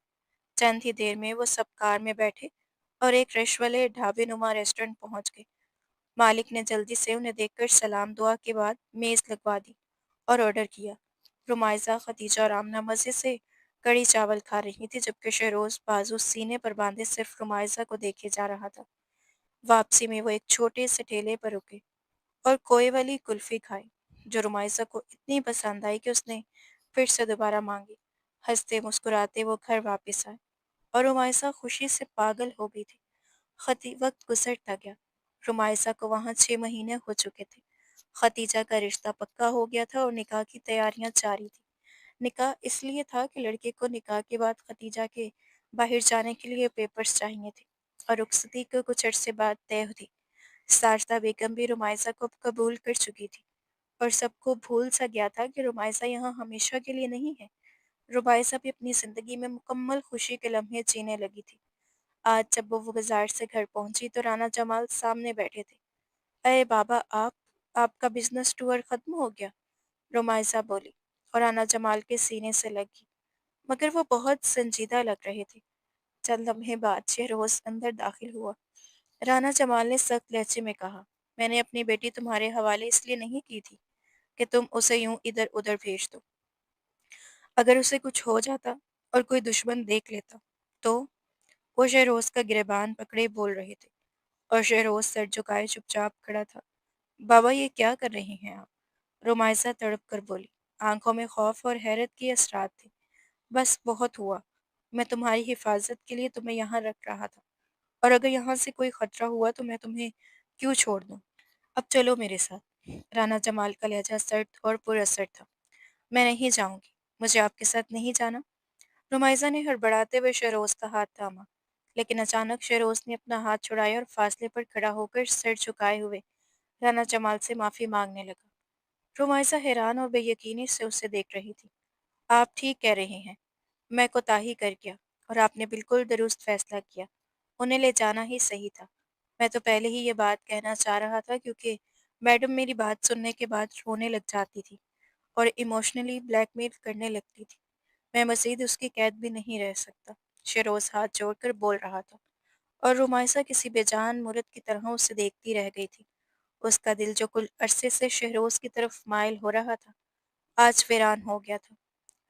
चंद ही देर में वो सब कार में बैठे और एक रश वाले ढाबे नुमा रेस्टोरेंट पहुंच गए। मालिक ने जल्दी से उन्हें देखकर सलाम दुआ के बाद मेज लगवा दी और ऑर्डर किया। रुमायसा, खतीजा और आमना मज़े से कढ़ी चावल खा रही थी, जबकि शहरोज बाजू सीने पर बांधे सिर्फ रुमायसा को देखे जा रहा था। वापसी में वो एक छोटे से ठेले पर रुके और कोए वाली कुल्फी खाई, जो रुमायसा को इतनी पसंद आई कि उसने फिर से दोबारा मांगी। हंसते मुस्कुराते वो घर वापस आए और रुमायसा खुशी से पागल हो गई थी। खती वक्त गुजरता गया। रुमायसा को वहाँ 6 महीने हो चुके थे। खतीजा का रिश्ता पक्का हो गया था और निकाह की तैयारियां जारी थी। निकाह इसलिए था कि लड़के को निकाह के बाद खतीजा के बाहर जाने के लिए पेपर्स चाहिए थे और रुखसती को कुछ अरसे बाद तय थी। साजदा बेगम भी रुमायसा को कबूल कर चुकी थी और सबको भूल सा गया था कि रुमायसा यहाँ हमेशा के लिए नहीं है। रुमायसा भी अपनी जिंदगी में मुकम्मल खुशी के लम्हे जीने लगी थी। आज जब वो बाजार से घर पहुंची तो राना जमाल सामने बैठे थे। अरे बाबा, आपका बिजनेस टूर खत्म हो गया? रुमायसा बोली और राना जमाल के सीने से लगी, मगर वो बहुत संजीदा लग रहे थे। चंद लम्हे बाद शहरोज अंदर दाखिल हुआ। राना जमाल ने सख्त लहजे में कहा, मैंने अपनी बेटी तुम्हारे हवाले इसलिए नहीं की थी कि तुम उसे यूं इधर उधर भेज दो। अगर उसे कुछ हो जाता और कोई दुश्मन देख लेता तो? वो शहरोज का गिरबान पकड़े बोल रहे थे और शहरोज सर झुकाए चुपचाप खड़ा था। बाबा, ये क्या कर रही हैं आप? रुमायसा तड़प कर बोली। आंखों में खौफ और हैरत की असरात थे। बस बहुत हुआ। मैं तुम्हारी हिफाजत के लिए तुम्हें यहाँ रख रहा था, और अगर यहाँ से कोई खतरा हुआ तो मैं तुम्हें क्यों छोड़ दूँ? अब चलो मेरे साथ। राना जमाल का लहजा सर्द और पुरअसर था। मैं नहीं जाऊंगी। मुझे आपके साथ नहीं जाना। रुमाइज़ा ने हड़बड़ाते हुए शहरोज का हाथ थामा, लेकिन अचानक शहरोज ने अपना हाथ छुड़ाया और फासले पर खड़ा होकर सिर झुकाए हुए राना जमाल से माफी मांगने लगा। रुमाइज़ा हैरान और बेयकीनी से उसे देख रही थी। आप ठीक कह रहे हैं। मैं कोताही कर गया और आपने बिल्कुल दुरुस्त फैसला किया। उन्हें ले जाना ही सही था। मैं तो पहले ही ये बात कहना चाह रहा था, क्योंकि मैडम मेरी बात सुनने के बाद रोने लग जाती थी और इमोशनली ब्लैकमेल करने लगती थी। मैं मज़ीद उसकी कैद भी नहीं रह सकता। शहरोज़ हाथ जोड़कर बोल रहा था और रुमायसा किसी बेजान मूरत की तरह उसे देखती रह गई थी। उसका दिल जो कुल अरसे से शहरोज़ की तरफ माइल हो रहा था, आज वीरान हो गया था।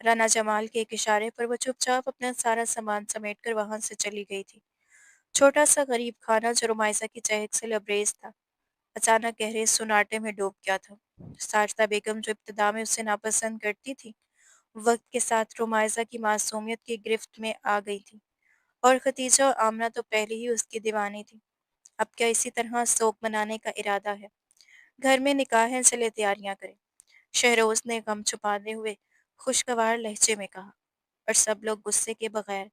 राना जमाल के एक इशारे पर वो चुपचाप अपना सारा सामान समेटकर वहां से चली गई थी। छोटा सा गरीब खाना जो रुमायसा की चहक से लबरेज था, अचानक गहरे सुनाटे में डूब गया था। साजदा बेगम जो इब्तिदा में उसे नापसंद करती थी, वक्त के साथ रुमाइसा की मासूमियत की गिरफ्त में आ गई थी, और खतीजा और आमना तो पहले ही उसकी दीवानी थी। अब क्या इसी तरह शौक मनाने का इरादा है? घर में निकाह है, चले तैयारियां करें। शहरोज ने गम छुपाते हुए खुशगवार लहजे में कहा, और सब लोग गुस्से के बगैर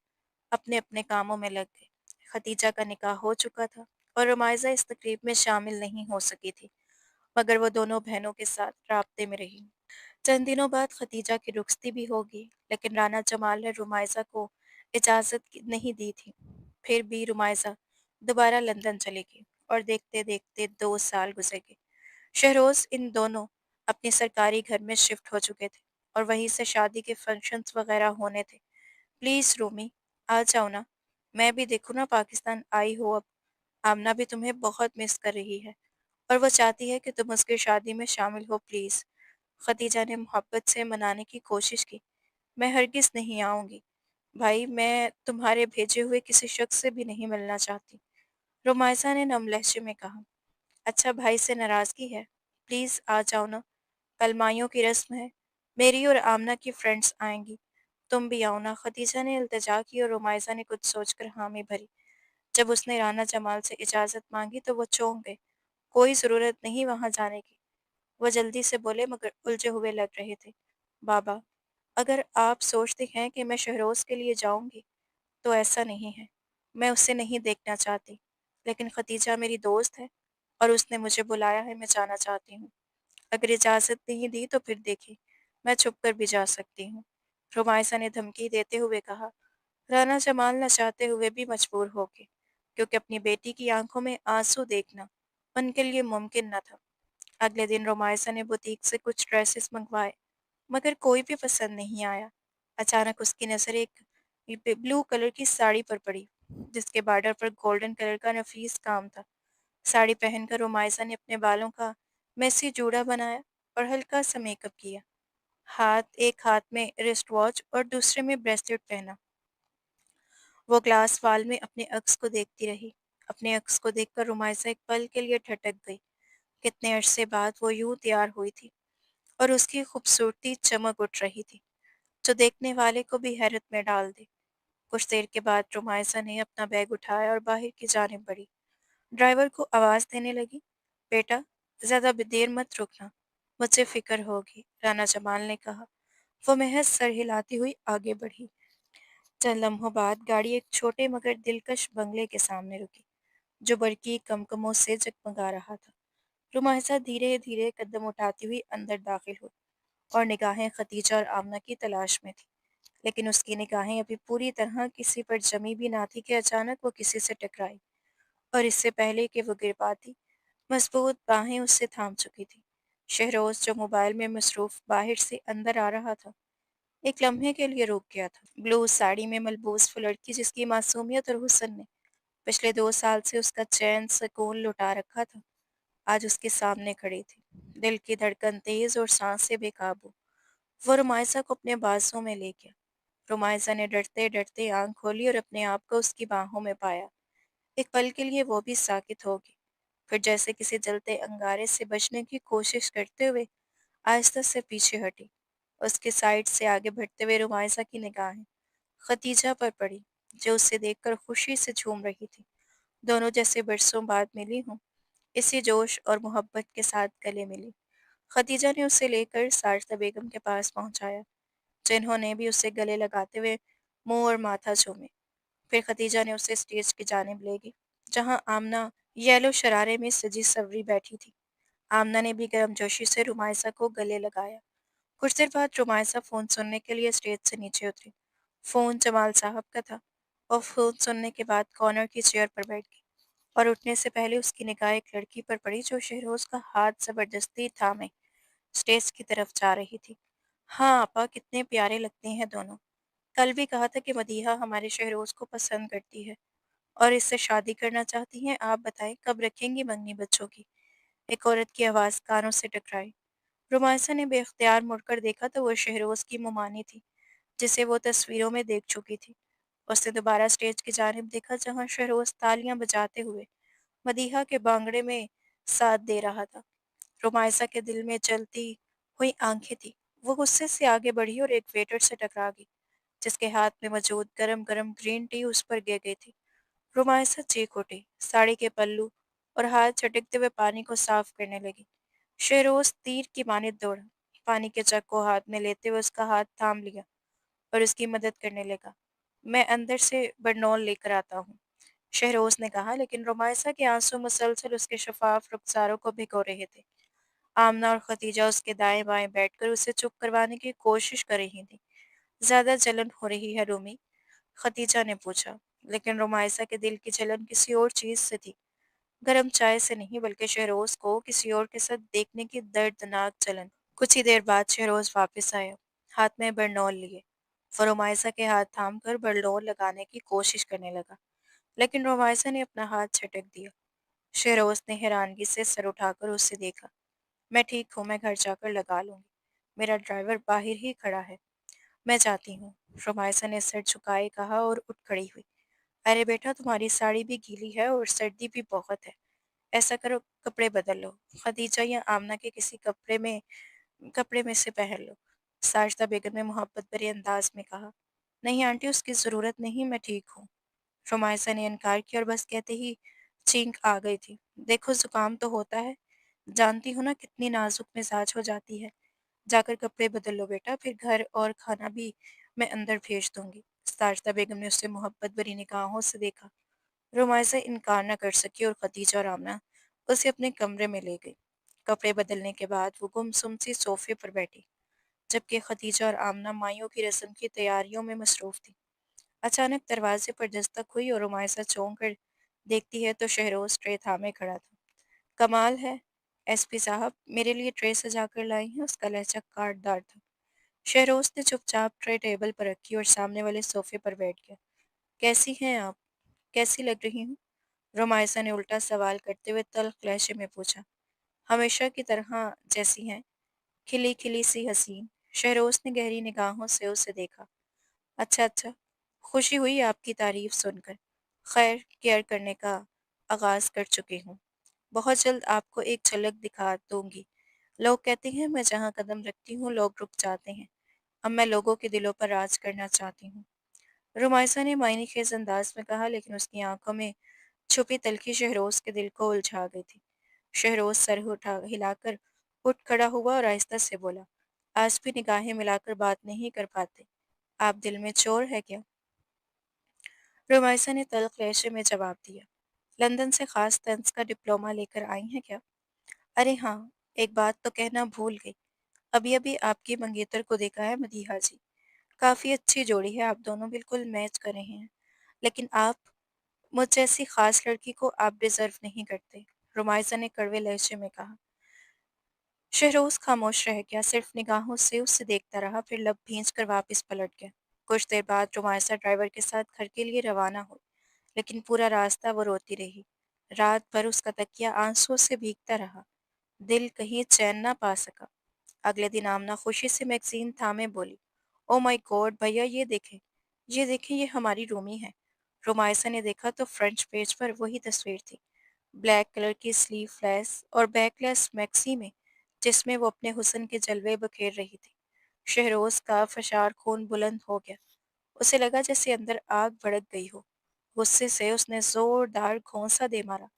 अपने अपने कामों में लग गए। खतीजा का निकाह हो चुका था और रुमाइजा इस तकरीब में शामिल नहीं हो सकी थी, मगर वो दोनों बहनों के साथ राब्ते में रही। चंद दिनों बाद खतीजा की रुखसती भी होगी, लेकिन राना जमाल ने रुमाइसा को नहीं दी थी। फिर भी रुमाइसा दोबारा लंदन चली गई, और देखते देखते 2 साल गुजर गए। शहरोज इन दोनों अपने सरकारी घर में शिफ्ट हो चुके थे, और वहीं से शादी के फंक्शंस वगैरह होने थे। प्लीज रूमी, आ जाओ ना, मैं भी देखूँ ना पाकिस्तान आई हो अब। आमना भी तुम्हें बहुत मिस कर रही है, और वो चाहती है कि तुम उसकी शादी में शामिल हो प्लीज। खतीजा ने मोहब्बत से मनाने की कोशिश की। मैं हरगिज नहीं आऊंगी भाई, मैं तुम्हारे भेजे हुए किसी शख्स से भी नहीं मिलना चाहती, रुमायसा ने नम लहजे में कहा। अच्छा, भाई से नाराजगी है? प्लीज आ जाओ ना, कल माइयों की रस्म है, मेरी और आमना की फ्रेंड्स आएंगी, तुम भी आओ ना। खतीजा ने इल्तिजा की, और रुमायसा ने कुछ सोचकर हामी भरी। जब उसने राना जमाल से इजाजत मांगी तो वो चौंक गए। कोई जरूरत नहीं वहां जाने की, वो जल्दी से बोले, मगर उलझे हुए लग रहे थे। बाबा, अगर आप सोचते हैं कि मैं शहरोज के लिए जाऊंगी, तो ऐसा नहीं है। मैं उसे नहीं देखना चाहती, लेकिन खतीजा मेरी दोस्त है, और उसने मुझे बुलाया है, मैं जाना चाहती हूँ। अगर इजाज़त नहीं दी तो फिर देखिए, मैं छुप कर भी जा सकती हूँ। रुमायसा ने धमकी देते हुए कहा। राना जमाल न चाहते हुए भी मजबूर हो गए, क्योंकि अपनी बेटी की आंखों में आंसू देखना उनके लिए मुमकिन न था। अगले दिन रुमायसा ने बुटीक से कुछ ड्रेसेस मंगवाए, मगर कोई भी पसंद नहीं आया। अचानक उसकी नज़र एक ब्लू कलर की साड़ी पर पड़ी, जिसके बॉर्डर पर गोल्डन कलर का नफीस काम था। साड़ी पहनकर रुमायसा ने अपने बालों का मेसी जूड़ा बनाया और हल्का सा मेकअप किया। एक हाथ में रिस्ट वॉच और दूसरे में ब्रेसलेट पहना। वो ग्लास वाल में अपने अक्स को देखती रही। अपने अक्स को देखकर रुमायसा एक पल के लिए ठटक गई। कितने अरसे बाद वो यूं तैयार हुई थी, और उसकी खूबसूरती चमक उठ रही थी, जो देखने वाले को भी हैरत में डाल दे। कुछ देर के बाद रुमायसा ने अपना बैग उठाया और बाहर की जानिब बढ़ी। ड्राइवर को आवाज़ देने लगी, बेटा, ज़्यादा देर मत रुकना, मुझे फ़िक्र होगी, राना जमाल ने कहा। वो महज सर हिलाती हुई आगे बढ़ी। चंद लम्हों बाद गाड़ी एक छोटे मगर दिलकश बंगले के सामने रुकी, जो बड़की कमकमों से जगमगा रहा था। रुमाहिसा धीरे धीरे कदम उठाती हुई अंदर दाखिल हुई, और निगाहें खतीजा और आमना की तलाश में थी। लेकिन उसकी निगाहें अभी पूरी तरह किसी पर जमी भी ना थी कि अचानक वो किसी से टकराई, और इससे पहले कि वो गिर पाती, मजबूत बाहें उससे थाम चुकी थी। शहरोज, जो मोबाइल में मसरूफ बाहर से अंदर आ रहा था, एक लम्हे के लिए रुक गया था। ब्लू साड़ी में मलबूस वो लड़की, जिसकी मासूमियत और हुस्न ने पिछले 2 साल से उसका चैन सुकून लुटा रखा था, आज उसके सामने खड़ी थी। दिल की धड़कन तेज और सांसें बेकाबू। वो रुमायसा को अपने बाजों में ले गया। रुमायसा ने डरते डरते आंख खोली और अपने आप को उसकी बाहों में पाया। एक पल के लिए वो भी साकित हो गई, फिर जैसे किसी जलते अंगारे से बचने की कोशिश करते हुए आहिस्ता से पीछे हटी। उसके साइड से आगे बढ़ते हुए रुमायसा की निगाहें खतीजा पर पड़ी, जो उसे देखकर खुशी से झूम रही थी। दोनों जैसे बरसों बाद मिली हों, इसी जोश और मोहब्बत के साथ गले मिली। खतीजा ने उसे लेकर सारसा बेगम के पास पहुंचाया, जिन्होंने भी उसे गले लगाते हुए मुंह और माथा चूमे। फिर खतीजा ने उसे स्टेज की जानिब ले गई, जहां आमना येलो शरारे में सजी सवरी बैठी थी। आमना ने भी गर्मजोशी से रुमायसा को गले लगाया। कुछ देर बाद रुमायसा फोन सुनने के लिए स्टेज से नीचे उतरी। फोन जमाल साहब का था, और फोन सुनने के बाद कॉर्नर की चेयर पर बैठ गई, और उठने से पहले उसकी निगाह एक लड़की पर पड़ी, जो शहरोज का हाथ जबरदस्ती थामे स्टेज की तरफ जा रही थी। हाँ आपा, कितने प्यारे लगते हैं दोनों। कल भी कहा था कि मदीहा हमारे शहरोज को पसंद करती है, और इससे शादी करना चाहती हैं। आप बताएं, कब रखेंगी मंगनी बच्चों की? एक औरत की आवाज़ कानों से टकराई। रुमायसा ने बेख्तियार मुड़कर देखा तो वो शहरोज की मुमानी थी, जिसे वो तस्वीरों में देख चुकी थी। उसने दोबारा स्टेज की जानिब देखा, जहां शहरोज तालियां बजाते हुए मदीहा के बांगड़े में साथ दे रहा था। रुमायसा के दिल में जलती हुई आंखें थी। वो गुस्से से आगे बढ़ी और एक वेटर से टकरा गई, जिसके हाथ में मौजूद गरम गरम ग्रीन टी उस पर गिर गई थी। रुमायसा चीख उठी, साड़ी के पल्लू और हाथ झटकते हुए पानी को साफ करने लगी। शेरोज तीर की मानित दौड़ा, पानी के जग को हाथ में लेते हुए उसका हाथ थाम लिया और उसकी मदद करने लगा। मैं अंदर से बरनौल लेकर आता हूँ, शहरोज ने कहा, लेकिन रुमायसा के आंसू मुसलसल उसके शफाफ रुखसारों को भिगो रहे थे। आमना और खतीजा उसके दाएं बाएं बैठकर उसे चुप करवाने की कोशिश कर रही थी। ज्यादा जलन हो रही है रूमी? खतीजा ने पूछा, लेकिन रुमायसा के दिल की जलन किसी और चीज से थी। गरम चाय से नहीं, बल्कि शहरोज को किसी और के साथ देखने की दर्दनाक जलन। कुछ ही देर बाद शहरोज वापस आया, हाथ में बरनौल लिए। वो रुमायसा के हाथ थाम कर बरनौल लगाने की कोशिश करने लगा, लेकिन रुमायसा ने अपना हाथ झटक दिया। शहरोज ने हैरानगी से सर उठाकर उससे देखा। मैं ठीक हूँ, मैं घर जाकर लगा लूंगी। मेरा ड्राइवर बाहर ही खड़ा है। मैं जाती हूँ, रुमायसा ने सर झुकाए कहा और उठ खड़ी हुई। अरे बेटा, तुम्हारी साड़ी भी गीली है और सर्दी भी बहुत है। ऐसा करो, कपड़े बदल लो। खदीजा या आमना के किसी कपड़े में से पहन लो, साजदा बेगम ने मोहब्बत भरे अंदाज में कहा। नहीं आंटी, उसकी ज़रूरत नहीं, मैं ठीक हूँ। रुमायसा ने इनकार किया और बस कहते ही चींक आ गई थी। देखो, जुकाम तो होता है, जानती हो ना कितनी नाजुक मिजाज हो जाती है। जाकर कपड़े बदल लो बेटा, फिर घर और खाना भी मैं अंदर भेज दूंगी। साजदा बेगम ने उससे मोहब्बत भरी निगाहों से देखा। रुमायसा इनकार न कर सकी और खदीजा और आमना उसे अपने कमरे में ले गई। कपड़े बदलने के बाद वो गुमसुम सी सोफे पर बैठी, जबकि खदीजा और आमना माइयों की रस्म की तैयारियों में मसरूफ थी। अचानक दरवाजे पर दस्तक हुई और रुमायसा चौंक कर देखती है तो शहरोज ट्रे थामे खड़ा था। कमाल है, एसपी साहब मेरे लिए ट्रे सजा कर लाई हैं, उसका लहजा काटदार था। शहरोज ने चुपचाप ट्रे टेबल पर रखी और सामने वाले सोफे पर बैठ गया। कैसी हैं आप? कैसी लग रही हूँ? रोमायसा ने उल्टा सवाल करते हुए तल्ख लहजे में पूछा। हमेशा की तरह जैसी हैं, खिली खिली सी हसीन। शहरोज ने गहरी निगाहों से उसे देखा। अच्छा अच्छा, खुशी हुई आपकी तारीफ सुनकर। खैर, केयर करने का आगाज कर चुकी हूँ। बहुत जल्द आपको एक झलक दिखा दूंगी। लोग कहते हैं मैं जहाँ कदम रखती हूँ लोग रुक जाते हैं। अब मैं लोगों के दिलों पर राज करना चाहती हूँ। रुमायसा ने मायने खेज अंदाज में कहा, लेकिन उसकी आंखों में छुपी तलखी शहरोज के दिल को उलझा गई थी। शहरोज सर उठा हिलाकर उठ खड़ा हुआ और आहिस्ता से बोला, आज भी निगाहें मिलाकर बात नहीं कर पाते। आप दिल में चोर है क्या? रुमायसा ने तल्ख लहजे में जवाब दिया, लंदन से खास तंज का डिप्लोमा लेकर आई हैं क्या? अरे हाँ, एक बात तो कहना भूल गई। अभी अभी आपकी मंगेतर को देखा है मदीहा जी। काफी अच्छी जोड़ी है, आप दोनों बिल्कुल मैच कर रहे हैं। लेकिन आप, मुझ जैसी खास लड़की को आप डिजर्व नहीं करते, रुमायसा ने कड़वे लहजे में कहा। शहरोज खामोश रह गया, सिर्फ निगाहों से उसे देखता रहा, फिर लब भींच कर वापस पलट गया। कुछ देर बाद रुमायसा ड्राइवर के साथ घर के लिए रवाना हुई, लेकिन पूरा रास्ता वो रोती रही। रात भर उसका तकिया आंसुओं से भीगता रहा, दिल कहीं चैन ना पा सका। अगले दिन आमना खुशी से मैगजीन थामे बोली, ओ माय गॉड भैया, ये देखें, ये हमारी रूमी है। रुमायसा ने देखा तो फ्रंट पेज पर वही तस्वीर थी, ब्लैक कलर की स्लीवलेस और बैकलेस मैक्सी में, जिसमें वो अपने हुस्न के जलवे बखेर रही थी। शहरोज का फशार खून बुलंद हो गया। उसे लगा जैसे अंदर आग भड़क गई हो। गुस्से से उसने जोरदार घौंसा दे मारा।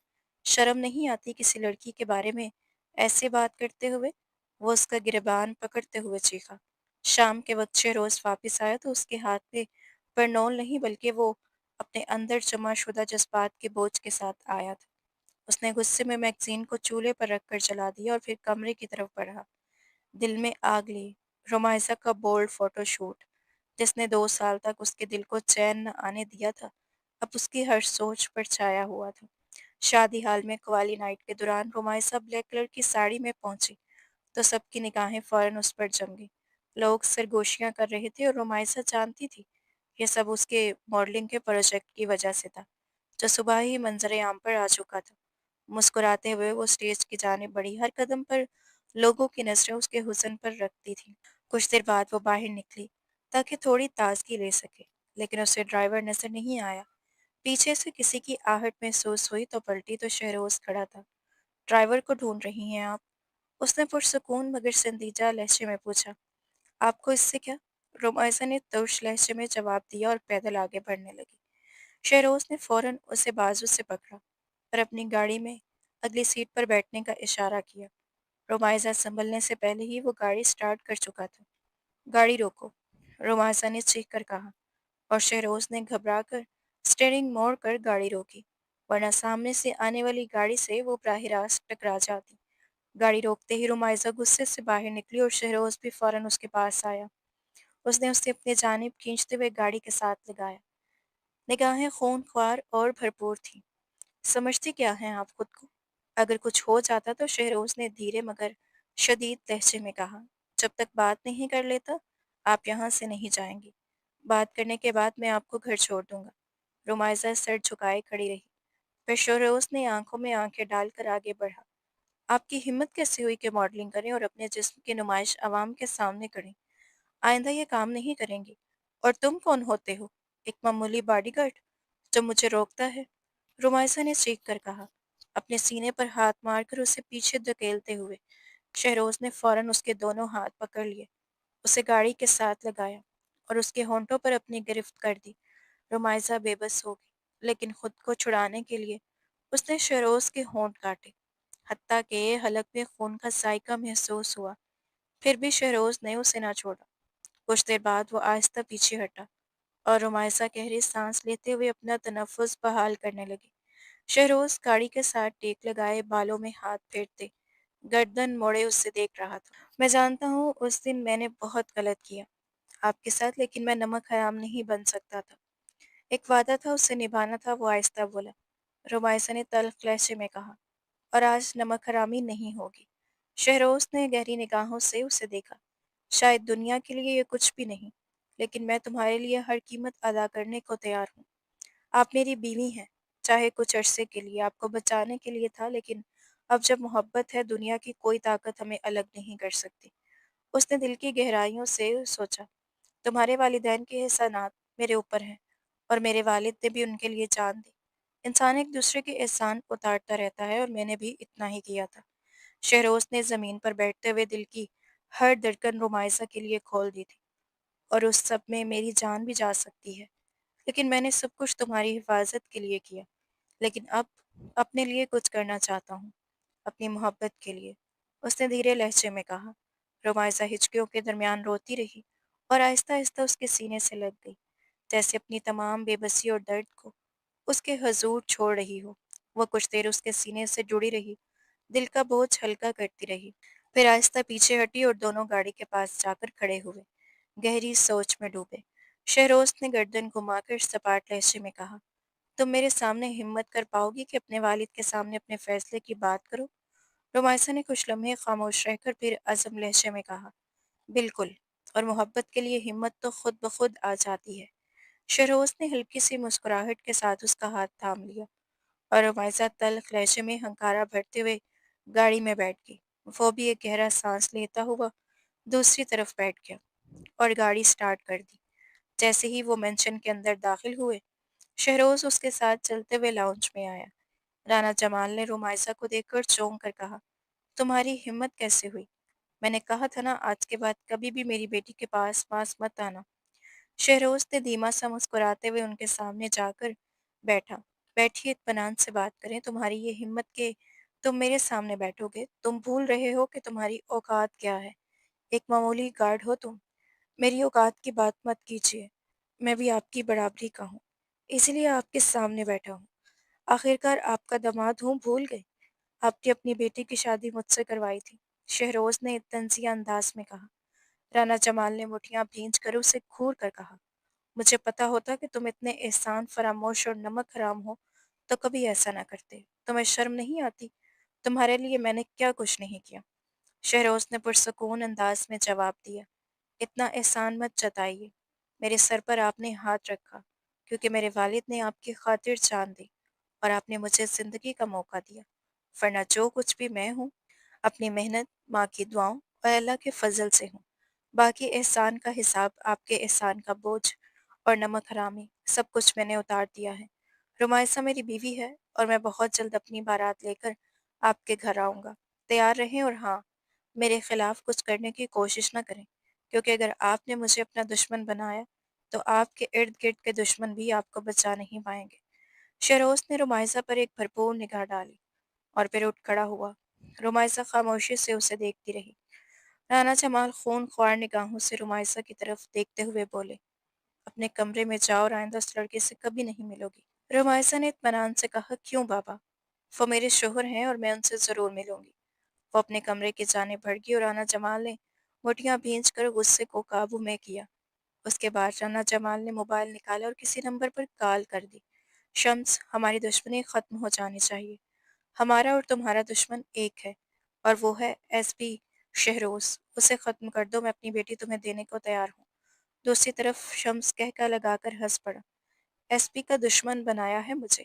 शर्म नहीं आती किसी लड़की के बारे में ऐसे बात करते हुए? वो उसका गिरबान पकड़ते हुए चीखा। शाम के वक्त शहरोज वापस आया तो उसके हाथ में परनौल नहीं, बल्कि वो अपने अंदर जमा शुदा जज्बात के बोझ के साथ आया था। उसने गुस्से में मैगजीन को चूल्हे पर रखकर जला दिया और फिर कमरे की तरफ बढ़ा। दिल में आग ली। रोमाइसा का बोल्ड फोटोशूट, जिसने 2 साल तक उसके दिल को चैन न आने दिया था, अब उसकी हर सोच पर छाया हुआ था। शादी हाल में कवाली नाइट के दौरान रोमाइसा ब्लैक कलर की साड़ी में पहुंची तो सबकी निगाहें फौरन उस पर जम गई। लोग सरगोशियां कर रहे थे और रोमाइसा जानती थी ये सब उसके मॉडलिंग के प्रोजेक्ट की वजह से था, जो सुबह ही मंजरे आम पर आ चुका था। मुस्कुराते हुए वो स्टेज की जाने बढ़ी, हर कदम पर लोगों की नजरें उसके हुस्न पर रखती थी। कुछ देर बाद वो बाहर निकली ताकि थोड़ी ताजगी ले सके, लेकिन उसे ड्राइवर नजर नहीं आया। पीछे से किसी की आहट महसूस हुई तो पलटी तो शहरोज खड़ा था। ड्राइवर को ढूंढ रही हैं आप? उसने पुरसुकून मगर संजीदा लहजे में पूछा। आपको इससे क्या? रुमाइसा ने तुर्श लहजे में जवाब दिया और पैदल आगे बढ़ने लगी। शहरोज ने फौरन उसे बाजू से पकड़ा और अपनी गाड़ी में अगली सीट पर बैठने का इशारा किया। रुमाइसा संभलने से पहले ही वो गाड़ी स्टार्ट कर चुका था। गाड़ी रोको, रुमाइसा ने चीख कर कहा, और शहरोज ने घबराकर स्टीयरिंग मोड़कर गाड़ी रोकी, वरना सामने से आने वाली गाड़ी से वो बराह रास्त टकरा जाती। गाड़ी रोकते ही रुमाइसा गुस्से से बाहर निकली और शहरोज भी फौरन उसके पास आया। उसने उसे अपनी जानिब खींचते हुए गाड़ी के साथ लगाया। निगाहें खूनख्वार और भरपूर थीं। समझती क्या हैं आप खुद को? अगर कुछ हो जाता तो शहरोज ने धीरे मगर शदीद लहजे में कहा, जब तक बात नहीं कर लेता, आप यहाँ से नहीं जाएंगी। बात करने के बाद मैं आपको घर छोड़ दूंगा। रुमाइजा सर झुकाए खड़ी रही। फिर शहरोज ने आंखों में आंखें डालकर आगे बढ़ा। आपकी हिम्मत कैसे हुई कि मॉडलिंग करें और अपने जिस्म की नुमाइश आवाम के सामने करें? आइंदा ये काम नहीं करेंगी। और तुम कौन होते हो? एक मामूली बॉडीगार्ड जो मुझे रोकता है? रुमाइसा ने चीख कर कहा, अपने सीने पर हाथ मारकर उसे पीछे धकेलते हुए। शहरोज ने फौरन उसके दोनों हाथ पकड़ लिए, उसे गाड़ी के साथ लगाया और उसके होंठों पर अपनी गिरफ्त कर दी। रुमाइसा बेबस हो गई, लेकिन खुद को छुड़ाने के लिए उसने शहरोज के होंठ काटे, हत्ता के हलक में खून का सायका महसूस हुआ। फिर भी शहरोज ने उसे ना छोड़ा। कुछ देर बाद वो आहिस्ता पीछे हटा और रुमाइसा गहरी सांस लेते हुए अपना तनफ्फुस बहाल करने लगी। शहरोज गाड़ी के साथ टेक लगाए बालों में हाथ फेरते, गर्दन मोड़े उससे देख रहा था। मैं जानता हूँ उस दिन मैंने बहुत गलत किया आपके साथ, लेकिन मैं नमक हराम नहीं बन सकता था। एक वादा था, उसे निभाना था, वो आहिस्ता बोला। रुमाइसा ने तल्ख लहजे में कहा, और आज नमक हरामी नहीं होगी। शहरोज ने गहरी निगाहों से उसे देखा। शायद दुनिया के लिए ये कुछ भी नहीं, लेकिन मैं तुम्हारे लिए हर कीमत अदा करने को तैयार हूँ। आप मेरी बीवी हैं, चाहे कुछ अरसे के लिए, आपको बचाने के लिए था, लेकिन अब जब मोहब्बत है, दुनिया की कोई ताकत हमें अलग नहीं कर सकती। उसने दिल की गहराइयों से सोचा, तुम्हारे वालिदैन के एहसानात मेरे ऊपर हैं, और मेरे वालिद ने भी उनके लिए जान दी। इंसान एक दूसरे के एहसान उतारता रहता है, और मैंने भी इतना ही किया था। शहरोज ने जमीन पर बैठते हुए दिल की हर धड़कन रुमाइसा के लिए खोल दी थी, और उस सब में मेरी जान भी जा सकती है, लेकिन मैंने सब कुछ तुम्हारी हिफाजत के लिए किया। लेकिन अब अपने लिए कुछ करना चाहता हूँ, अपनी मोहब्बत के लिए, उसने धीरे लहजे में कहा। रुमाइसा हिचकियों के दरमियान रोती रही और आहिस्ता आहिस्ता उसके सीने से लग गई, जैसे अपनी तमाम बेबसी और दर्द को उसके हजूर छोड़ रही हो। वह कुछ देर उसके सीने से जुड़ी रही, दिल का बोझ हल्का करती रही। फिर आहिस्ता पीछे हटी और दोनों गाड़ी के पास जाकर खड़े हुए, गहरी सोच में डूबे। शहरोज ने गर्दन घुमाकर सपाट लहजे में कहा, तुम मेरे सामने हिम्मत कर पाओगी कि अपने वालिद के सामने अपने फैसले की बात करो? रुमाइसा ने कुछ लम्हे खामोश रहकर फिर अज़म लहजे में कहा, बिल्कुल, और मोहब्बत के लिए हिम्मत तो खुद ब खुद आ जाती है। शहरोज ने हल्की सी मुस्कुराहट के साथ उसका हाथ थाम लिया और रुमाइसा तल्ख लहजे में हंकारा भरते हुए गाड़ी में बैठ गई। वो भी एक गहरा सांस लेता हुआ दूसरी तरफ बैठ गया और गाड़ी स्टार्ट कर दी। जैसे ही वो मेंशन के अंदर दाखिल हुए, शहरोज उसके साथ चलते हुए लाउंज में आया। राना जमाल ने रुमाइसा को देखकर चौंक कर कहा, तुम्हारी हिम्मत कैसे हुई? मैंने कहा था ना, आज के बाद कभी भी मेरी बेटी के पास मत आना। शहरोज ने धीमा सा मुस्कुराते हुए उनके सामने जाकर बैठा। बैठिए, इत्मीनान से बात करें। तुम्हारी ये हिम्मत के तुम मेरे सामने बैठोगे? तुम भूल रहे हो कि तुम्हारी औकात क्या है? एक मामूली गार्ड हो तुम। मेरी औकात की बात मत कीजिए। मैं भी आपकी बराबरी का हूँ, इसीलिए आपके सामने बैठा हूँ। आखिरकार आपका दामाद हूँ, भूल गए? आपने अपनी बेटी की शादी मुझसे करवाई थी। शहरोज ने तंजिया अंदाज में कहा। राना जमाल ने मुठियां भींच कर उसे घूर कर कहा, मुझे पता होता कि तुम इतने एहसान फरामोश और नमक हराम हो तो कभी ऐसा ना करते। तुम्हें शर्म नहीं आती? तुम्हारे लिए मैंने क्या कुछ नहीं किया। शहरोज ने पुरसकून अंदाज में जवाब दिया, इतना एहसान मत जताइए। मेरे सर पर आपने हाथ रखा क्योंकि मेरे वालिद ने आपकी खातिर जान दी और आपने मुझे जिंदगी का मौका दिया। वरना जो कुछ भी मैं हूँ, अपनी मेहनत, माँ की दुआओं और अल्लाह के फजल से हूँ। बाकी एहसान का हिसाब, आपके एहसान का बोझ और नमक हरामी, सब कुछ मैंने उतार दिया है। रुमाइसा मेरी बीवी है और मैं बहुत जल्द अपनी बारात लेकर आपके घर आऊँगा। तैयार रहें, और हाँ, میرے خلاف کچھ کرنے کی کوشش نہ کریں، کیونکہ اگر آپ نے مجھے اپنا دشمن بنایا تو آپ کے ارد گرد کے دشمن بھی آپ کو بچا نہیں پائیں گے۔ شہروز نے رمائزہ پر ایک بھرپور نگاہ ڈالی اور پھر اٹھ کھڑا ہوا۔ رمائزہ خاموشی سے اسے دیکھتی رہی۔ رانا جمال خون خوار نگاہوں سے رمائزہ کی طرف دیکھتے ہوئے بولے، اپنے کمرے میں جاؤ اور آئندہ اس لڑکے سے کبھی نہیں ملو گی۔ رمائزہ نے اطمینان سے کہا، کیوں بابا؟ وہ میرے شوہر ہیں اور میں ان سے ضرور ملوں گی۔ وہ اپنے کمرے کی جانب بڑھ گئی اور رانا جمال نے مٹیاں بھینچ کر غصے کو قابو میں کیا۔ اس کے بعد رانا جمال نے موبائل نکالا اور کسی نمبر پر کال کر دی۔ شمس، ہماری دشمنی ختم ہو جانی چاہیے۔ ہمارا اور تمہارا دشمن ایک ہے اور وہ ہے ایس پی شہروز۔ اسے ختم کر دو، میں اپنی بیٹی تمہیں دینے کو تیار ہوں۔ دوسری طرف شمس کہکا لگا کر ہنس پڑا، ایس پی کا دشمن بنایا ہے مجھے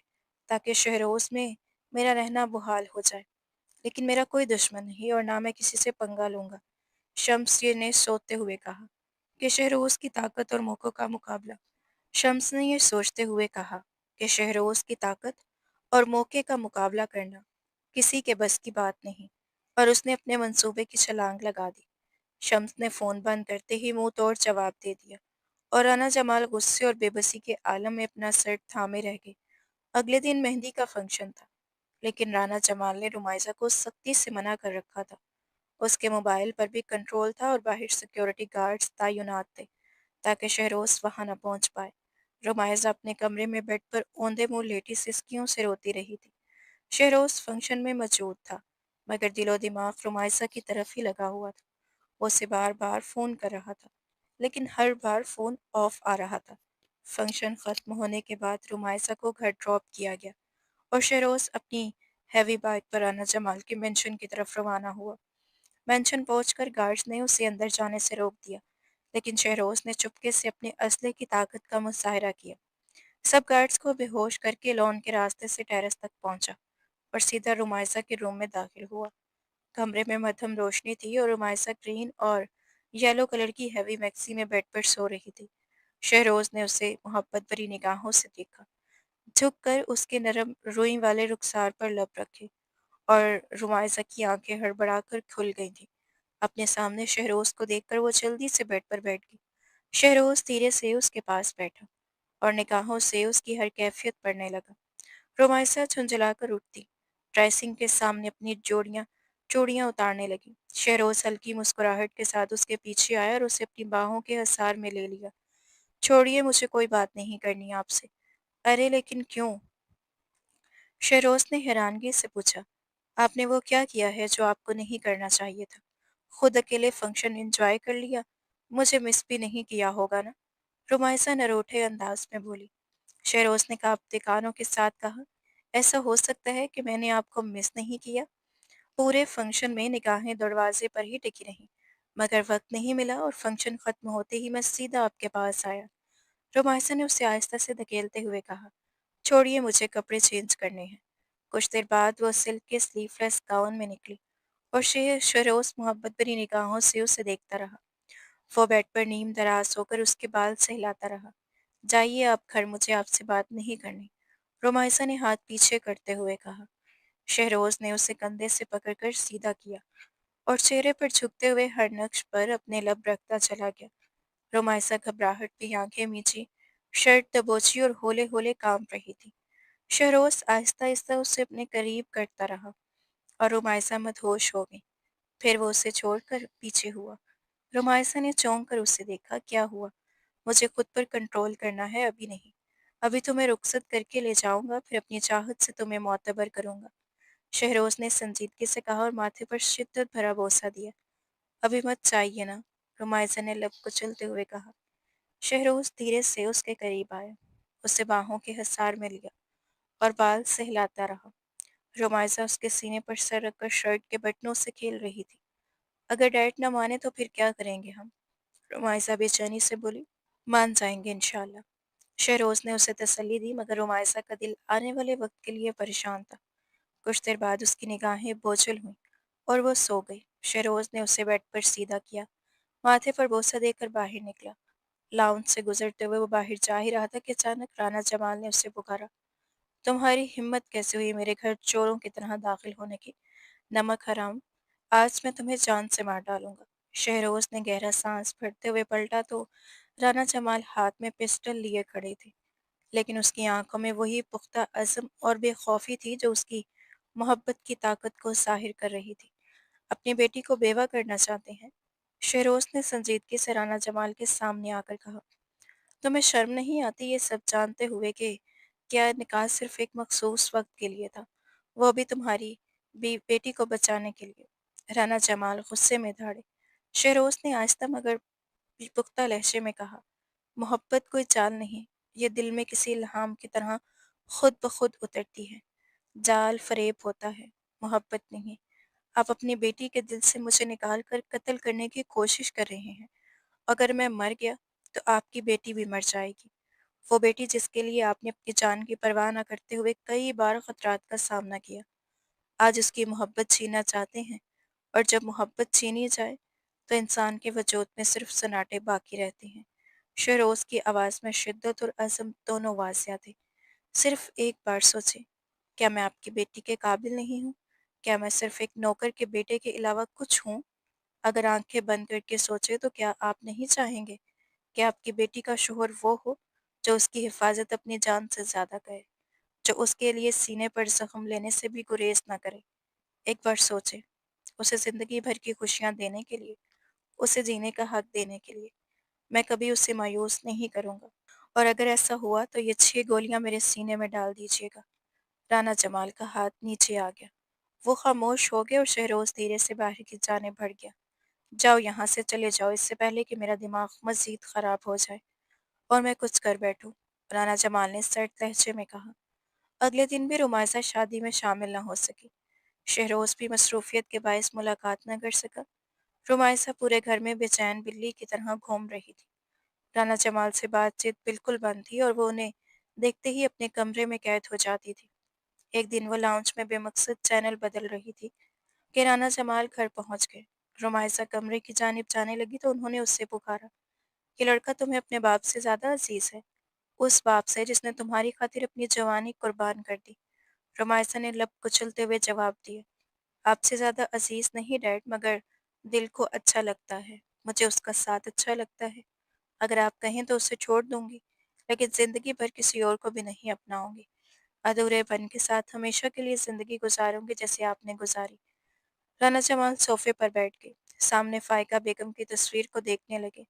تاکہ شہروز میں میرا رہنا بحال ہو جائے، لیکن میرا کوئی دشمن نہیں اور نہ میں کسی سے پنگا لوں گا۔ شمس نے سوتے ہوئے کہا کہ شہروز کی طاقت اور موقعوں کا مقابلہ۔ شمس نے یہ سوچتے ہوئے کہا کہ شہروز کی طاقت اور موقع کا مقابلہ کرنا کسی کے بس کی بات نہیں، اور اس نے اپنے منصوبے کی چھلانگ لگا دی۔ شمس نے فون بند کرتے ہی منہ توڑ جواب دے دیا اور رانا جمال غصے اور بے بسی کے عالم میں اپنا سر تھامے رہ گئے۔ اگلے دن مہندی کا فنکشن تھا، لیکن رانا جمال نے رمائزہ کو سختی سے منع کر رکھا تھا۔ اس کے موبائل پر بھی کنٹرول تھا اور باہر سیکیورٹی گارڈز تعینات تھے تاکہ شہروز وہاں نہ پہنچ پائے۔ رمائزہ اپنے کمرے میں بیڈ پر اوندے منہ لیٹی سسکیوں سے روتی رہی تھی۔ شہروز فنکشن میں موجود تھا، مگر دل و دماغ رمائزہ کی طرف ہی لگا ہوا تھا۔ وہ اسے بار بار فون کر رہا تھا، لیکن ہر بار فون آف آ رہا تھا۔ فنکشن ختم ہونے کے بعد رمائزہ کو گھر ڈراپ کیا گیا اور شہروز اپنی ہیوی بائک پر رانا جمال کے مینشن کی طرف روانہ ہوا۔ مینشن پہنچ کر گارڈز نے اسے اندر جانے سے روک دیا، لیکن شہروز نے چپکے سے اپنے اسلحے کی طاقت کا مظاہرہ کیا۔ سب گارڈز کو بے ہوش کر کے لان کے راستے سے ٹیرس تک پہنچا اور سیدھا رمائزہ کے روم میں داخل ہوا۔ کمرے میں مدھم روشنی تھی اور رمائزہ گرین اور یلو کلر کی ہیوی میکسی میں بیڈ پر سو رہی تھی۔ شہروز نے اسے محبت بھری نگاہوں سے دیکھا، جھک کر اس کے نرم روئی والے رخسار پر لب رکھے، اور رمائزہ کی آنکھیں ہڑبڑا کر کھل گئی تھیں۔ اپنے سامنے شہروز کو دیکھ کر وہ جلدی سے بیڈ پر بیٹھ گئی۔ شہروز دھیرے سے اس کے پاس بیٹھا اور نگاہوں سے اس کی ہر کیفیت پڑھنے لگا۔ رمائسہ جھنجھلا کر اٹھتی، ڈریسنگ کے سامنے اپنی چوڑیاں اتارنے لگی۔ شہروز ہلکی مسکراہٹ کے ساتھ اس کے پیچھے آیا اور اسے اپنی باہوں کے حصار میں لے لیا۔ چھوڑیے، مجھے کوئی بات نہیں کرنی آپ سے۔ ارے لیکن کیوں؟ شہروز نے حیرانگی سے پوچھا، آپ نے وہ کیا کیا ہے جو آپ کو نہیں کرنا چاہیے تھا؟ خود اکیلے فنکشن انجوائے کر لیا، مجھے مس بھی نہیں کیا ہوگا نا؟ رمائسہ نروٹھے انداز میں بولی۔ شہروز نے کانپتے کانوں کے ساتھ کہا، ایسا ہو سکتا ہے کہ میں نے آپ کو مس نہیں کیا؟ پورے فنکشن میں نگاہیں دروازے پر ہی ٹکی رہیں، مگر وقت نہیں ملا اور فنکشن ختم ہوتے ہی میں سیدھا آپ کے پاس آیا۔ رمائسہ نے اسے آہستہ سے دھکیلتے ہوئے کہا، چھوڑیے، مجھے کپڑے چینج کرنے ہیں۔ کچھ دیر بعد وہ سلک کے سلیو لیس گاؤن میں نکلی اور شہروز محبت بھری نگاہوں سے اسے دیکھتا رہا۔ وہ بیڈ پر نیم دراز ہو کر اس کے بال سہلاتا رہا۔ جائیے آپ گھر، مجھے آپ سے بات نہیں کرنی، رمائسہ نے ہاتھ پیچھے کرتے ہوئے کہا۔ شہروز نے اسے کندھے سے پکڑ کر سیدھا کیا اور چہرے پر جھکتے ہوئے ہر نقش پر اپنے لب رکھتا چلا گیا۔ رمائسہ گھبراہٹ بھی آنکھیں میچی، شرٹ دبوچی اور ہولے ہولے کانپ رہی تھی۔ شہروز آہستہ آہستہ اسے اپنے قریب کرتا رہا اور رمائسہ مدہوش ہو گئی۔ پھر وہ اسے چھوڑ کر پیچھے ہوا۔ رمائسہ نے چونک کر اسے دیکھا، کیا ہوا؟ مجھے خود پر کنٹرول کرنا ہے، ابھی نہیں۔ ابھی تمہیں رخصت کر کے لے جاؤں گا، پھر اپنی چاہت سے تمہیں معتبر کروں گا، شہروز نے سنجیدگی سے کہا اور ماتھے پر شدت بھرا بوسہ دیا۔ ابھی مت چاہیے نا، رمائسہ نے لب کچلتے ہوئے کہا۔ شہروز دھیرے سے اس کے قریب آیا، اسے باہوں کے حصار میں لیا اور بال سہلاتا رہا۔ رمائسہ اس کے سینے پر سر رکھ کر شرٹ کے بٹنوں سے کھیل رہی تھی۔ اگر ڈیڈ نہ مانے تو پھر کیا کریں گے ہم؟ رمائسہ بے چینی سے بولی۔ مان جائیں گے انشاءاللہ، شہروز نے اسے تسلی دی، مگر رمائسہ کا دل آنے والے وقت کے لیے پریشان تھا۔ کچھ دیر بعد اس کی نگاہیں بوجھل ہوئیں اور وہ سو گئی۔ شہروز نے اسے بیڈ پر سیدھا کیا، ماتھے پر بوسہ دے کر باہر نکلا۔ لاؤنج سے گزرتے ہوئے وہ باہر جا ہی رہا تھا کہ اچانک رانا جمال نے اسے پکارا، تمہاری ہمت کیسے ہوئی میرے گھر چوروں کی طرح داخل ہونے کی؟ نمک حرام، आज मैं तुम्हें जान से मार डालूंगा। शहरोज ने गहरा सांस भरते हुए पलटा तो राना जमाल हाथ में पिस्टल लिए खड़े थे, लेकिन उसकी आंखों में वही पुख्ता अज़्म और बेखौफी थी जो उसकी मोहब्बत की ताकत को ज़ाहिर कर रही थी। अपनी बेटी को बेवा करना चाहते हैं? शहरोज ने संजीदगी से राना जमाल के सामने आकर कहा। तुम्हें शर्म नहीं आती ये सब जानते हुए कि क्या निकाह सिर्फ एक मखसूस वक्त के लिए था, वो भी तुम्हारी बेटी को बचाने के लिए? राना जमाल गुस्से में दहाड़े। शहरोज ने आहिस्ता मगर भी पुख्ता लहजे में कहा, मोहब्बत कोई चाल नहीं, ये दिल में किसी इल्हाम की तरह खुद ब खुद उतरती है। जाल फरेब होता है, मोहब्बत नहीं। आप अपनी बेटी के दिल से मुझे निकाल कर कत्ल करने की कोशिश कर रहे हैं। अगर मैं मर गया तो आपकी बेटी भी मर जाएगी। वो बेटी जिसके लिए आपने अपनी जान की परवाह न करते हुए कई बार खतरात का सामना किया, आज उसकी मोहब्बत छीनना चाहते हैं। और जब मोहब्बत छीनी जाए तो इंसान के वजूद में सिर्फ सन्नाटे बाकी रहते हैं। शहरोज की आवाज़ में शिद्दत और अज़म दोनों वाज़िया थे। सिर्फ एक बार सोचें, क्या मैं आपकी बेटी के काबिल नहीं हूँ? क्या मैं सिर्फ एक नौकर के बेटे के अलावा कुछ हूँ? अगर आंखें बंद करके सोचे तो क्या आप नहीं चाहेंगे कि आपकी बेटी का शोहर वो हो जो उसकी हिफाजत अपनी जान से ज़्यादा करे, जो उसके लिए सीने पर जख्म लेने से भी गुरेज ना करे? एक बार सोचें, उसे ज़िंदगी भर की खुशियाँ देने के लिए, उसे जीने का हक देने के लिए। मैं कभी उसे मायूस नहीं करूँगा। और अगर ऐसा हुआ तो ये 6 गोलियाँ मेरे सीने में डाल दीजिएगा। राना जमाल का हाथ नीचे आ गया। वो खामोश हो गया और शहरोज़ धीरे से बाहर की जाने बढ़ गया। जाओ यहाँ से चले जाओ, इससे पहले कि मेरा दिमाग मज़ीद ख़राब हो जाए और मैं कुछ कर बैठूँ। राना जमाल ने सर्द लहजे में कहा। अगले दिन भी रुमायसा शादी में शामिल न हो सकी। शहरोज़ भी मसरूफ़ियत के बायस मुलाकात न कर सका। रुमायसा पूरे घर में बेचैन बिल्ली की तरह घूम रही थी। राना जमाल से बातचीत बिल्कुल बंद थी और वो उन्हें देखते ही अपने कमरे में कैद हो जाती थी। एक दिन वो लाउंज में बेमकसद चैनल बदल रही थी कि राना जमाल घर पहुंच गए। रुमायसा कमरे की जानिब जाने लगी तो उन्होंने उससे पुकारा, ये लड़का तुम्हें अपने बाप से ज्यादा अजीज है, उस बाप से जिसने तुम्हारी खातिर अपनी जवानी कुर्बान कर दी। रुमायसा ने लब कुचलते हुए जवाब दिया, आपसे ज्यादा अजीज नहीं डैड, मगर दिल को अच्छा लगता है, मुझे उसका साथ अच्छा लगता है। अगर आप कहें तो उसे छोड़ दूंगी, लेकिन जिंदगी भर किसी और को भी नहीं अपनाऊंगी। अधूरेपन के साथ हमेशा के लिए जिंदगी गुजारूंगी जैसे आपने गुजारी। राना जमाल सोफे पर बैठ गए, सामने फाइका बेगम की तस्वीर को देखने लगे।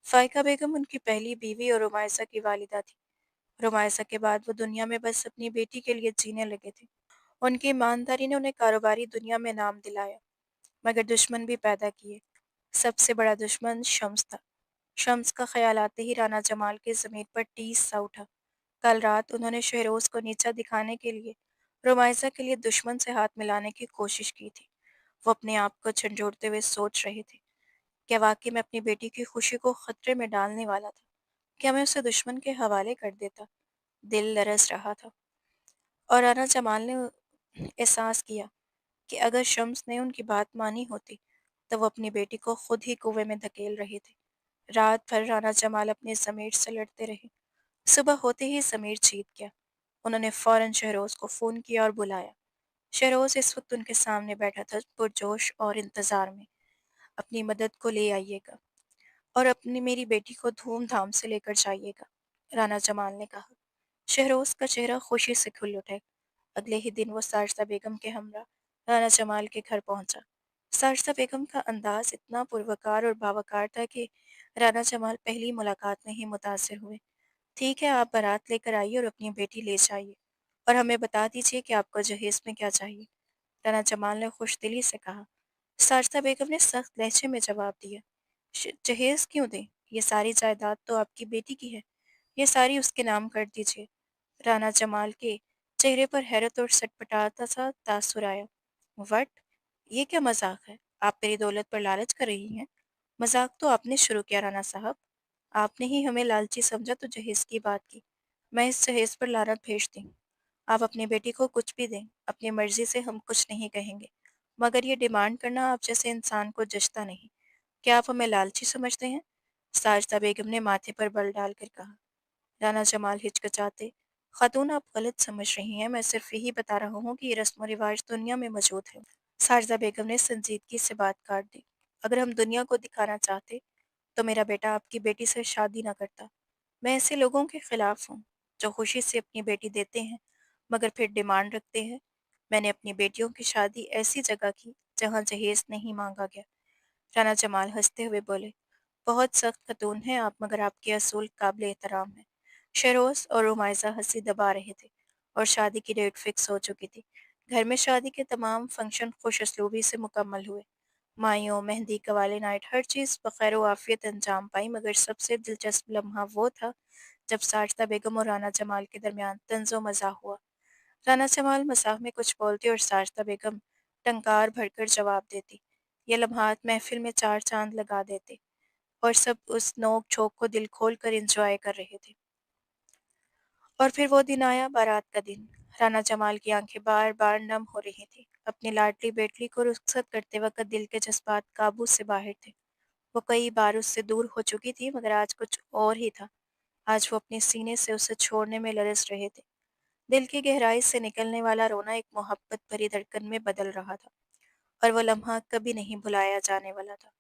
फाइका बेगम उनकी पहली बीवी और रुमायसा की वालिदा थी। रुमायसा के बाद वो दुनिया में बस अपनी बेटी के लिए जीने लगे थे। उनकी ईमानदारी ने उन्हें कारोबारी दुनिया में नाम दिलाया, मगर दुश्मन भी पैदा किए। सबसे बड़ा दुश्मन शम्स था। शम्स का ख्याल आते ही राना जमाल के ज़मीर पर टीस सा उठा। कल रात उन्होंने शहरोज को नीचा दिखाने के लिए रुमायसा के लिए दुश्मन से हाथ मिलाने की कोशिश की थी। वो अपने आप को झंझोड़ते हुए सोच रहे थे, क्या वाकई मैं अपनी बेटी की खुशी को खतरे में डालने वाला था? क्या मैं उसे दुश्मन के हवाले कर देता? दिल लरस रहा था और राना जमाल ने एहसास किया कि अगर शम्स ने उनकी बात मानी होती तो वो अपनी बेटी को खुद ही कुएं में धकेल रहे थे। रात भर राना जमाल अपने ज़मीर से लड़ते रहे। सुबह होते ही ज़मीर जीत गया। उन्होंने फौरन शहरोज को फ़ोन किया और बुलाया। शहरोज इस वक्त उनके सामने बैठा था, पुरजोश और इंतज़ार में। अपनी मदद को ले आइएगा और अपनी मेरी बेटी को धूमधाम से लेकर जाइएगा, राना जमाल ने कहा। शहरोज का चेहरा खुशी से खुल उठा। अगले ही दिन वो सारसा बेगम के हमरा राना जमाल के घर पहुंचा। सारसा बेगम का अंदाज इतना पुरवकार और बावकार था कि राना जमाल पहली मुलाकात में ही मुतासिर हुए। ठीक है, आप बारात लेकर आइए और अपनी बेटी ले जाइए और हमें बता दीजिए कि आपको जहेज में क्या चाहिए, राना जमाल ने खुशदिली से कहा। सारसा बेगम ने सख्त लहजे में जवाब दिया, जहेज क्यों दें? ये सारी जायदाद तो आपकी बेटी की है, ये सारी उसके नाम कर दीजिए। राना जमाल के चेहरे पर हैरत और सटपटाता सा तासुर आया। वट, ये क्या मजाक है? आप मेरी दौलत पर लालच कर रही हैं? मजाक तो आपने शुरू किया राना साहब। आपने ही हमें लालची समझा तो जहेज की बात की। मैं इस जहेज पर लानत भेजती हूँ। आप अपनी बेटी को कुछ भी दें, अपनी मर्जी से हम कुछ नहीं कहेंगे, मगर ये डिमांड करना आप जैसे इंसान को जचता नहीं। क्या आप हमें लालची समझते हैं? साजदा बेगम ने माथे पर बल डालकर कहा। राना जमाल हिचकिचाते, खातून आप गलत समझ रही हैं, मैं सिर्फ यही बता रहा हूँ कि ये रस्म व रिवाज दुनिया में मौजूद है। शारदा बेगम ने संजीदगी से बात काट दी। अगर हम दुनिया को दिखाना चाहते तो मेरा बेटा आपकी बेटी से शादी ना करता। मैं ऐसे लोगों के खिलाफ हूँ जो खुशी से अपनी बेटी देते हैं मगर फिर डिमांड रखते हैं। मैंने अपनी बेटियों की शादी ऐसी जगह की जहाँ जहेज नहीं मांगा गया। राणा जमाल हंसते हुए बोले, बहुत सख्त खतून हैं आप मगर आपके असूल काबिल एहतराम हैं। शहरोज और रुमाइजा हंसी दबा रहे थे और शादी की डेट फिक्स हो चुकी थी। घर में शादी के तमाम फंक्शन खुश असलूबी से मुकम्मल हुए। माइयों, मेहंदी, कवाली नाइट हर चीज़ बखैर आफियत अंजाम पाई मगर सबसे दिलचस्प लम्हा वो था जब साजदा बेगम और राना जमाल के दरमियान तंजो मज़ाह हुआ। राना जमाल मज़ाक में कुछ बोलती और साजदा बेगम टंकार भरकर जवाब देती। ये लम्हात महफिल में चार चांद लगा देते और सब उस नोक-झोंक को दिल खोल कर एंजॉय कर रहे थे। और फिर वो दिन आया, बारात का दिन। राना जमाल की आंखें बार-बार नम हो रही थीं। अपनी लाडली बेटी को रुखसत करते वक़्त दिल के जज़्बात काबू से बाहर थे। वो कई बार उससे दूर हो चुकी थी मगर आज कुछ और ही था। आज वो अपने सीने से उसे छोड़ने में लरज़ रहे थे। दिल की गहराई से निकलने वाला रोना एक मोहब्बत भरी धड़कन में बदल रहा था और वो लम्हा कभी नहीं भुलाया जाने वाला था।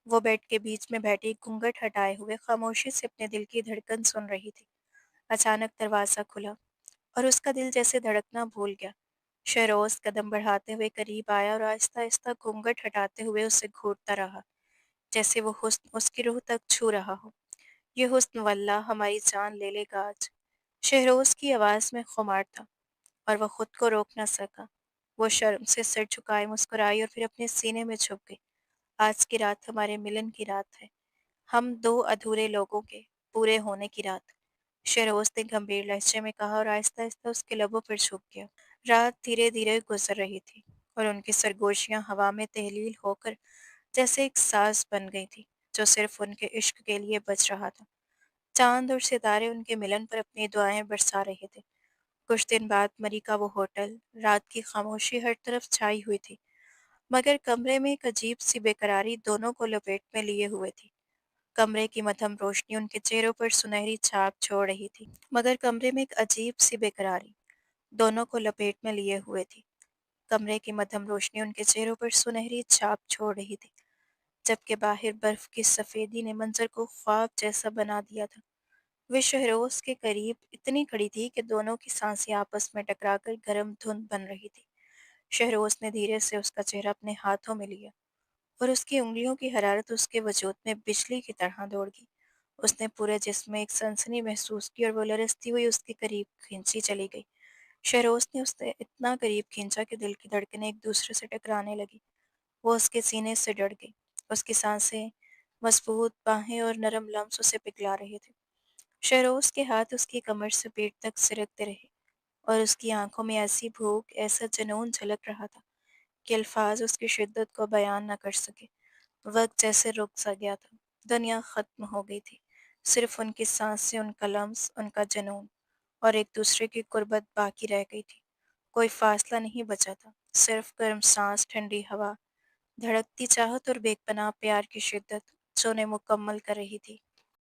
वो बेड के बीच में बैठी घूंघट हटाए हुए खामोशी से अपने दिल की धड़कन सुन रही थी। अचानक दरवाज़ा खुला और उसका दिल जैसे धड़कना भूल गया। शहरोज़ कदम बढ़ाते हुए करीब आया और आहिस्ता-आहिस्ता घूंघट हटाते हुए उसे घूरता रहा, जैसे वो हुस्न उसकी रूह तक छू रहा हो। ये हुस्न वल्लाह हमारी जान ले लेगा आज। शहरोज़ की आवाज़ में खुमार था और वह खुद को रोक न सका। वो शर्म से सिर झुकाए मुस्कुराई और फिर अपने सीने में छुप गई। आज की रात हमारे मिलन की रात है। हम दो अधूरे लोगों के पूरे होने की रात। शहरोज़ ने गंभीर लहजे में कहा और आहिस्ता-आहिस्ता उसके लबों पर झुक गया। रात धीरे-धीरे गुज़र रही थी और उनकी सरगोशियाँ हवा में तहलील होकर जैसे एक साज़ बन गई थी, जो सिर्फ़ उनके इश्क के लिए बज रहा था। चाँद और सितारे उनके मिलन पर अपनी दुआएँ बरसा रहे थे। कुछ दिन बाद मरी का वो होटल, रात की खामोशी हर तरफ छाई हुई थी, मगर कमरे में एक अजीब-सी बेकरारी दोनों को लपेट में लिए हुए थी। कमरे की मद्धम रोशनी उनके चेहरों पर सुनहरी छाप छोड़ रही थी, मगर कमरे में एक अजीब-सी बेकरारी दोनों को लपेट में लिए हुए थी। कमरे की मद्धम रोशनी उनके चेहरों पर सुनहरी छाप छोड़ रही थी, जबकि बाहर बर्फ की सफ़ेदी ने मंज़र को ख्वाब जैसा बना दिया था। वे शहरोज़ के करीब इतनी खड़ी थी कि दोनों की सांसें आपस में टकराकर गर्म धुंध बन रही थी। शहरोज़ ने धीरे से उसका चेहरा अपने हाथों में लिया और उसकी उँगलियों की हरारत उसके वजूद में बिजली की तरह दौड़ गई। उसने पूरे जिस्म में एक सनसनी महसूस की और वो लरज़ती हुई उसके करीब खींची चली गई। शहरोज़ ने उसे इतना करीब खींचा कि दिल की धड़कनें एक दूसरे से टकराने लगी। वो उसके सीने से डर गई। उसकी सांसें, मज़बूत बाहें और नरम लम्स उसे पिघला रहे थे। शहरोज़ के हाथ उसकी कमर से पीठ तक सिरकते रहे और उसकी आंखों में ऐसी भूख, ऐसा जुनून झलक रहा था कि अल्फाज उसकी शिद्दत को बयान न कर सके। वक्त जैसे रुक सा गया था। दुनिया ख़त्म हो गई थी। सिर्फ उनकी सांसें, उनका लम्स, उनका जुनून और एक दूसरे की कुर्बत बाकी रह गई थी। कोई फासला नहीं बचा था। सिर्फ गर्म सांस, ठंडी हवा, धड़कती चाहत और बेपनाह प्यार की शिद्दत जो उन्हें मुकम्मल कर रही थी।